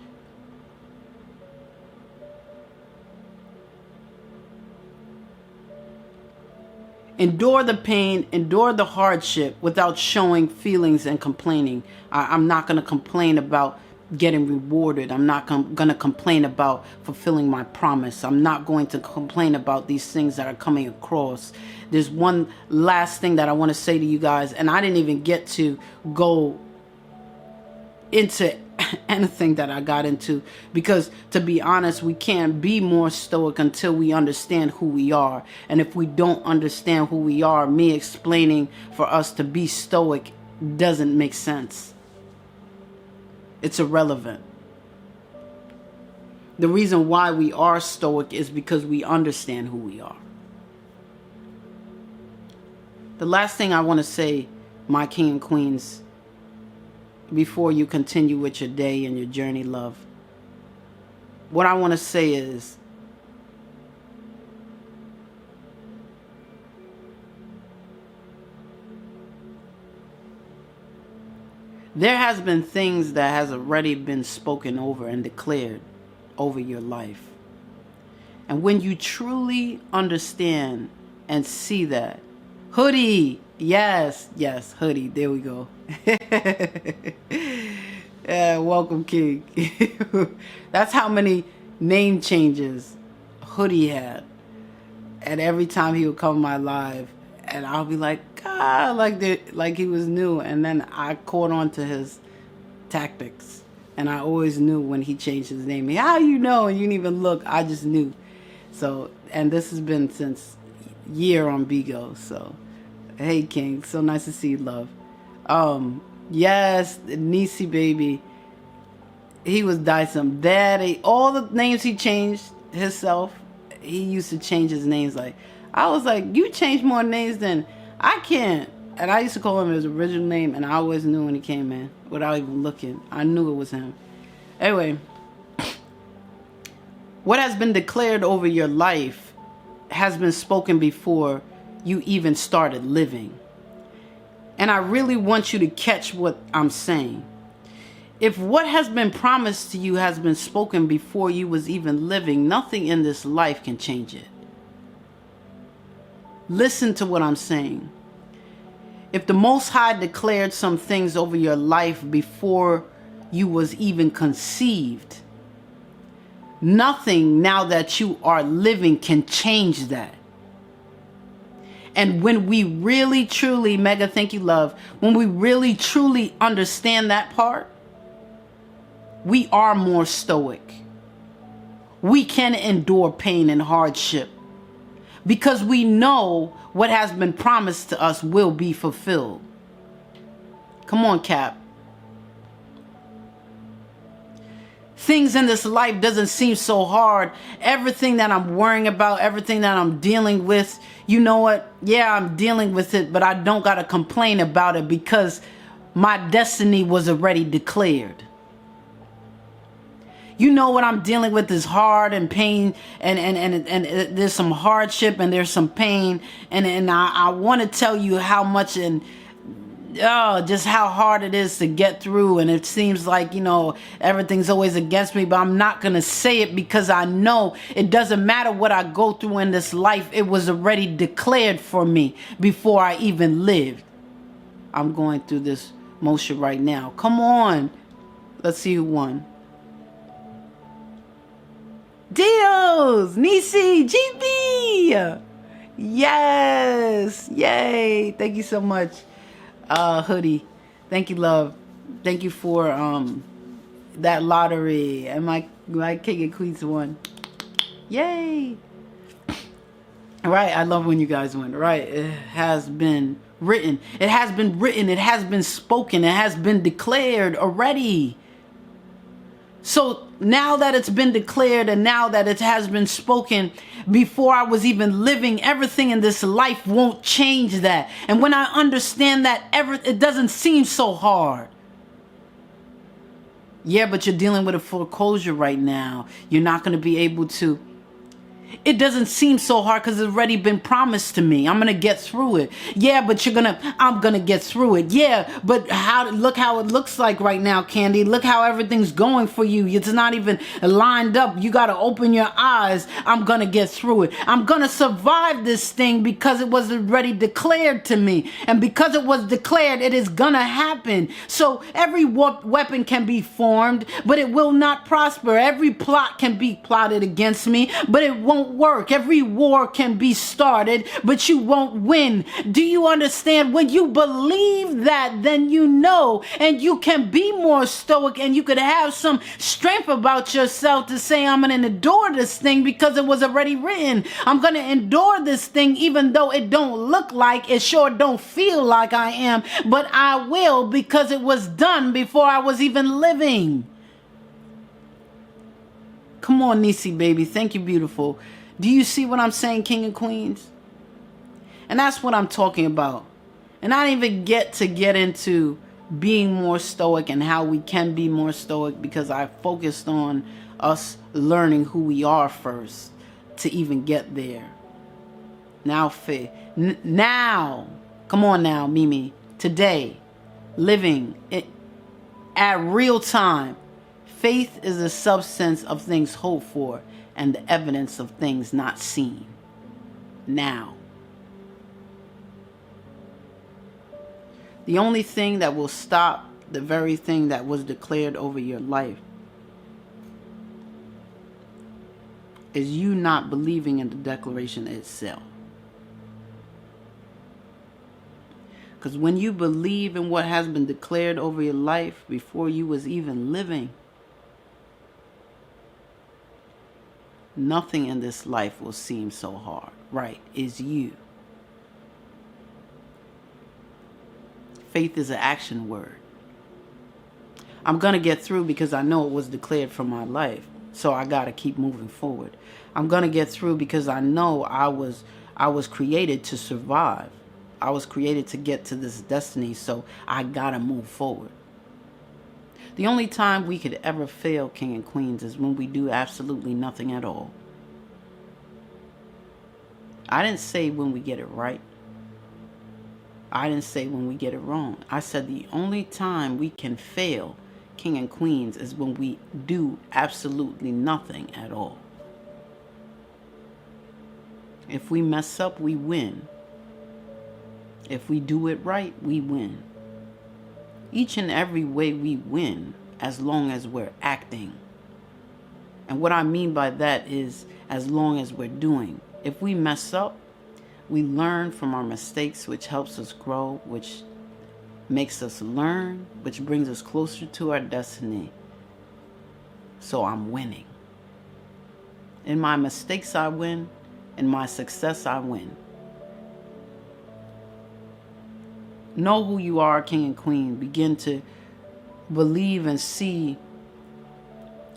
Endure the pain, endure the hardship without showing feelings and complaining. I'm not going to complain about getting rewarded. I'm not going to complain about fulfilling my promise. I'm not going to complain about these things that are coming across. There's one last thing that I want to say to you guys, and I didn't even get to go into anything that I got into, because to be honest, we can't be more stoic until we understand who we are. And if we don't understand who we are, me explaining for us to be stoic doesn't make sense. It's irrelevant. The reason why we are stoic is because we understand who we are. The last thing I want to say, my king and queens, before you continue with your day and your journey, love, what I want to say is, there has been things that has already been spoken over and declared over your life. And when you truly understand and see that, Hoodie, yes, Hoodie, there we go. Yeah, welcome, King. That's how many name changes Hoodie had. And every time he would come to my live, and I'll be like, God, like he was new. And then I caught on to his tactics. And I always knew when he changed his name. How you know? And you didn't even look. I just knew. So, and this has been since year on Bigo. So, hey, King. So nice to see you, love. Yes, Nisi baby. He was Dyson Daddy. All the names he changed himself, he used to change his names. Like, I was like, you changed more names than I can. And I used to call him his original name, and I always knew when he came in without even looking. I knew it was him. Anyway, what has been declared over your life has been spoken before you even started living. And I really want you to catch what I'm saying. If what has been promised to you has been spoken before you was even living, nothing in this life can change it. Listen to what I'm saying. If the Most High declared some things over your life before you was even conceived, nothing now that you are living can change that. And when we really, truly, Mega, thank you, love, when we really, truly understand that part, we are more stoic. We can endure pain and hardship because we know what has been promised to us will be fulfilled. Come on, Cap. Things in this life doesn't seem so hard. Everything that I'm worrying about, everything that I'm dealing with, you know what? Yeah, I'm dealing with it, but I don't got to complain about it because my destiny was already declared. You know what I'm dealing with is hard and pain, and there's some hardship and there's some pain, and I want to tell you how much and just how hard it is to get through, and it seems like, everything's always against me, but I'm not gonna say it because I know it doesn't matter what I go through in this life. It was already declared for me before I even lived. I'm going through this motion right now. Come on, let's see who won. Dios, Nisi, GB. Yes, yay, thank you so much. Hoodie, thank you, love. Thank you for that lottery, and my king and queens won. Yay. Right, I love when you guys win. Right, it has been written, it has been written, it has been spoken, it has been declared already. So now that it's been declared and now that it has been spoken, before I was even living, everything in this life won't change that. And when I understand that, it doesn't seem so hard. Yeah, but you're dealing with a foreclosure right now. You're not going to be able to. It doesn't seem so hard because it's already been promised to me. I'm going to get through it. Yeah, but I'm going to get through it. Yeah, but look how it looks like right now, Candy. Look how everything's going for you. It's not even lined up. You got to open your eyes. I'm going to get through it. I'm going to survive this thing because it was already declared to me. And because it was declared, it is going to happen. So every weapon can be formed, but it will not prosper. Every plot can be plotted against me, but it won't work. Every war can be started, but you won't win. Do you understand? When you believe that, then you know, and you can be more stoic, and you could have some strength about yourself to say, I'm going to endure this thing because it was already written. I'm going to endure this thing even though it don't look like, it sure don't feel like I am, but I will because it was done before I was even living. Come on, Nisi, baby. Thank you, beautiful. Do you see what I'm saying, king and queens? And that's what I'm talking about. And I didn't even get into being more stoic and how we can be more stoic because I focused on us learning who we are first to even get there. Now, now, come on now, Mimi. Today, living at real time. Faith is the substance of things hoped for and the evidence of things not seen. Now. The only thing that will stop the very thing that was declared over your life is you not believing in the declaration itself. Because when you believe in what has been declared over your life before you was even living, nothing in this life will seem so hard. Right, is you. Faith is an action word. I'm going to get through because I know it was declared for my life. So I got to keep moving forward. I'm going to get through because I know I was created to survive. I was created to get to this destiny. So I got to move forward. The only time we could ever fail, king and queens, is when we do absolutely nothing at all. I didn't say when we get it right. I didn't say when we get it wrong. I said the only time we can fail, king and queens, is when we do absolutely nothing at all. If we mess up, we win. If we do it right, we win. Each and every way we win as long as we're acting. And what I mean by that is as long as we're doing. If we mess up, we learn from our mistakes, which helps us grow, which makes us learn, which brings us closer to our destiny. So I'm winning. In my mistakes, I win. In my success, I win. Know who you are, king and queen. Begin to believe and see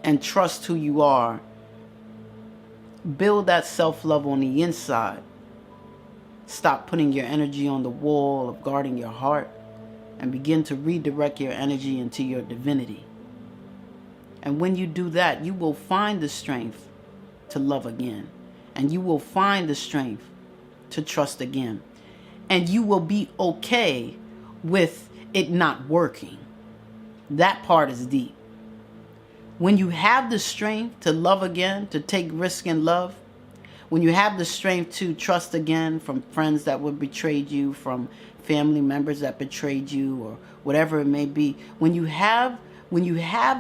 and trust who you are. Build that self-love on the inside. Stop putting your energy on the wall of guarding your heart and begin to redirect your energy into your divinity. And when you do that, you will find the strength to love again. And you will find the strength to trust again. And you will be okay with it not working. That part is deep. When you have the strength to love again, to take risk in love, when you have the strength to trust again from friends that would betrayed you, from family members that betrayed you, or whatever it may be, when you have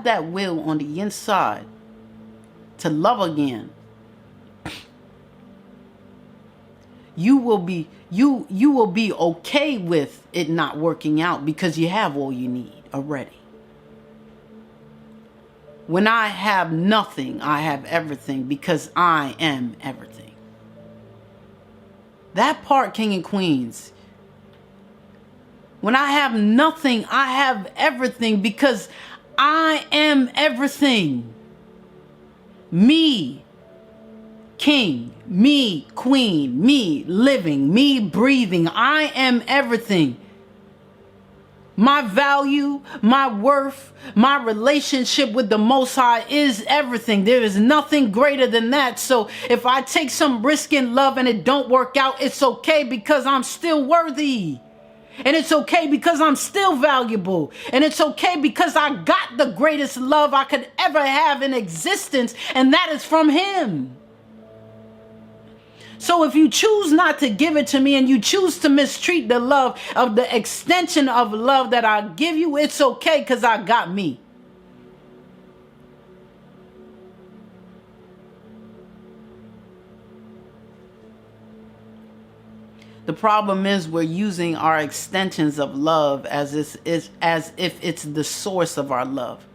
that will on the inside to love again, you will be okay with it not working out because you have all you need already. When I have nothing, I have everything because I am everything. That part, king and queens. When I have nothing, I have everything because I am everything. Me, king, me, queen, me, living, me, breathing. I am everything. My value, my worth, my relationship with the Most High is everything. There is nothing greater than that. So if I take some risk in love and it don't work out, it's okay because I'm still worthy. And it's okay because I'm still valuable. And it's okay because I got the greatest love I could ever have in existence, and that is from Him. So if you choose not to give it to me and you choose to mistreat the love of the extension of love that I give you, it's okay because I got me. The problem is we're using our extensions of love as if it's the source of our love.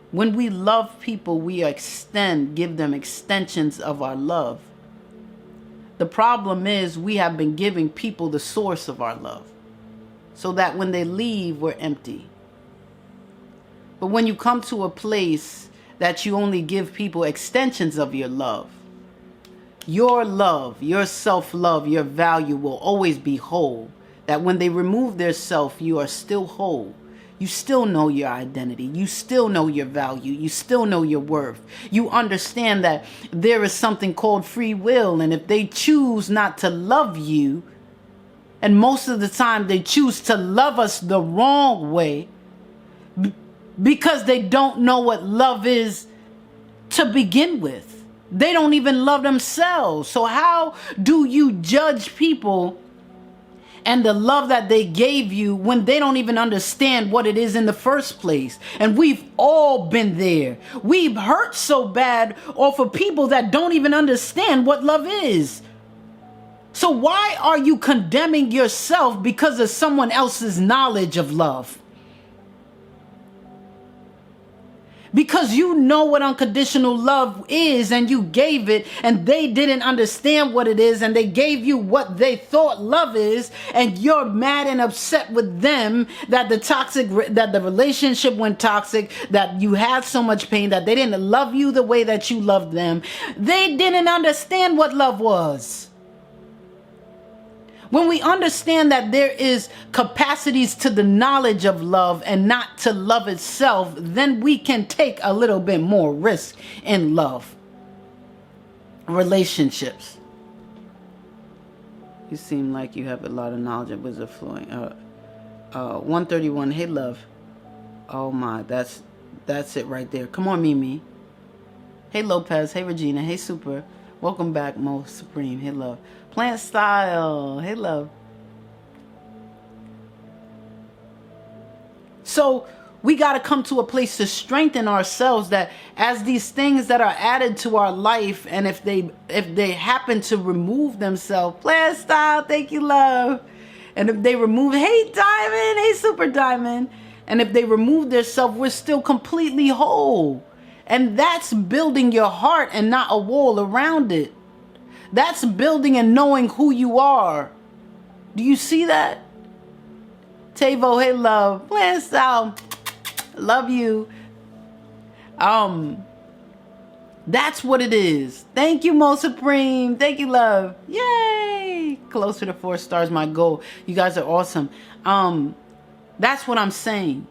When we love people, we give them extensions of our love. The problem is we have been giving people the source of our love, so that when they leave, we're empty. But when you come to a place that you only give people extensions of your love, your self-love, your value will always be whole. That when they remove their self, you are still whole. You still know your identity. You still know your value. You still know your worth. You understand that there is something called free will. And if they choose not to love you, and most of the time they choose to love us the wrong way, because they don't know what love is to begin with. They don't even love themselves. So how do you judge people and the love that they gave you when they don't even understand what it is in the first place? And we've all been there. We've hurt so bad off of people that don't even understand what love is. So why are you condemning yourself because of someone else's knowledge of love? Because you know what unconditional love is and you gave it, and they didn't understand what it is, and they gave you what they thought love is, and you're mad and upset with them that the relationship went toxic, that you had so much pain, that they didn't love you the way that you loved them. They didn't understand what love was. When we understand that there is capacities to the knowledge of love and not to love itself, then we can take a little bit more risk in love. Relationships. You seem like you have a lot of knowledge of wizard flowing. 131, hey love. Oh my, that's it right there. Come on, Mimi. Hey Lopez, hey Regina, hey Super. Welcome back, Mo Supreme. Hey love. Plant Style. Hey love. So we got to come to a place to strengthen ourselves, that as these things that are added to our life, and if they happen to remove themselves, Plant Style, thank you, love. And if they remove, hey Diamond, hey Super Diamond, and if they remove themselves, we're still completely whole. And that's building your heart and not a wall around it. That's building and knowing who you are. Do you see that? Tavo, hey love. Plant Style, love you. That's what it is. Thank you, Mo Supreme. Thank you, love. Yay! Closer to 4 stars, my goal. You guys are awesome. That's what I'm saying.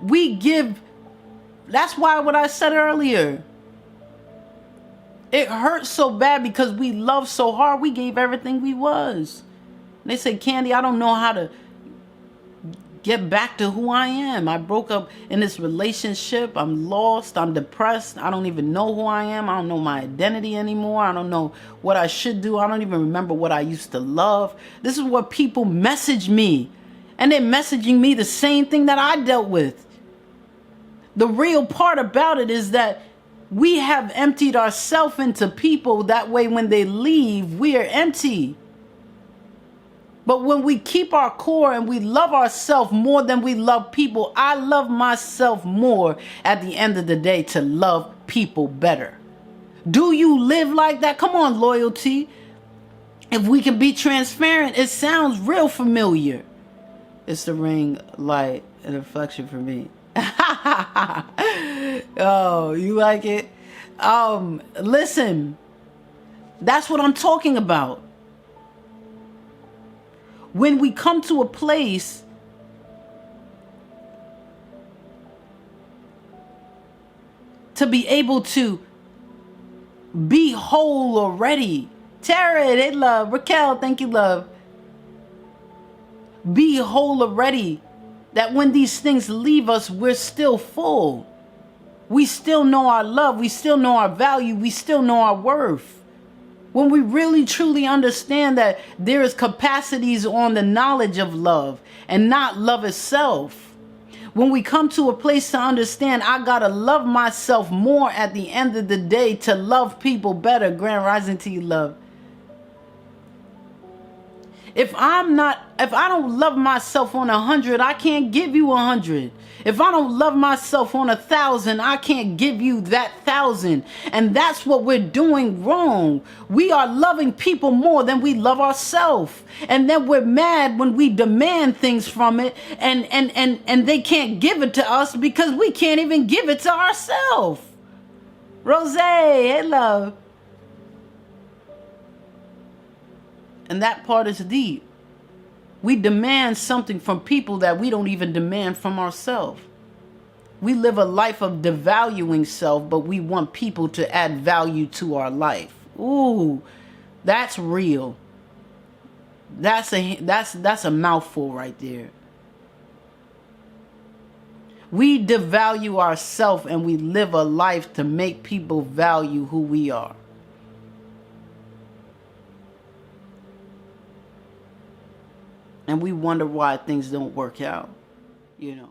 We give. That's why what I said earlier. It hurts so bad because we love so hard. We gave everything we was. And they say, Candy, I don't know how to get back to who I am. I broke up in this relationship. I'm lost. I'm depressed. I don't even know who I am. I don't know my identity anymore. I don't know what I should do. I don't even remember what I used to love. This is what people message me. And they're messaging me the same thing that I dealt with. The real part about it is that we have emptied ourselves into people. That way when they leave, we are empty. But when we keep our core and we love ourselves more than we love people, I love myself more at the end of the day to love people better. Do you live like that? Come on, loyalty. If we can be transparent, it sounds real familiar. It's the ring light and reflection for me. Oh, you like it? Listen, that's what I'm talking about. When we come to a place to be able to be whole already. Tara, they love. Raquel, thank you, love. Be whole already. That when these things leave us, we're still full. We still know our love. We still know our value. We still know our worth. When we really truly understand that there is capacities on the knowledge of love and not love itself. When we come to a place to understand I gotta love myself more at the end of the day to love people better. Grand rising to you, love. If I don't love myself on 100, I can't give you 100. If I don't love myself on 1,000, I can't give you that 1,000. And that's what we're doing wrong. We are loving people more than we love ourselves. And then we're mad when we demand things from it and they can't give it to us because we can't even give it to ourselves. Rose, hey love. And that part is deep. We demand something from people that we don't even demand from ourselves. We live a life of devaluing self, but we want people to add value to our life. Ooh, that's real. That's a mouthful right there. We devalue ourselves and we live a life to make people value who we are. And we wonder why things don't work out, you know.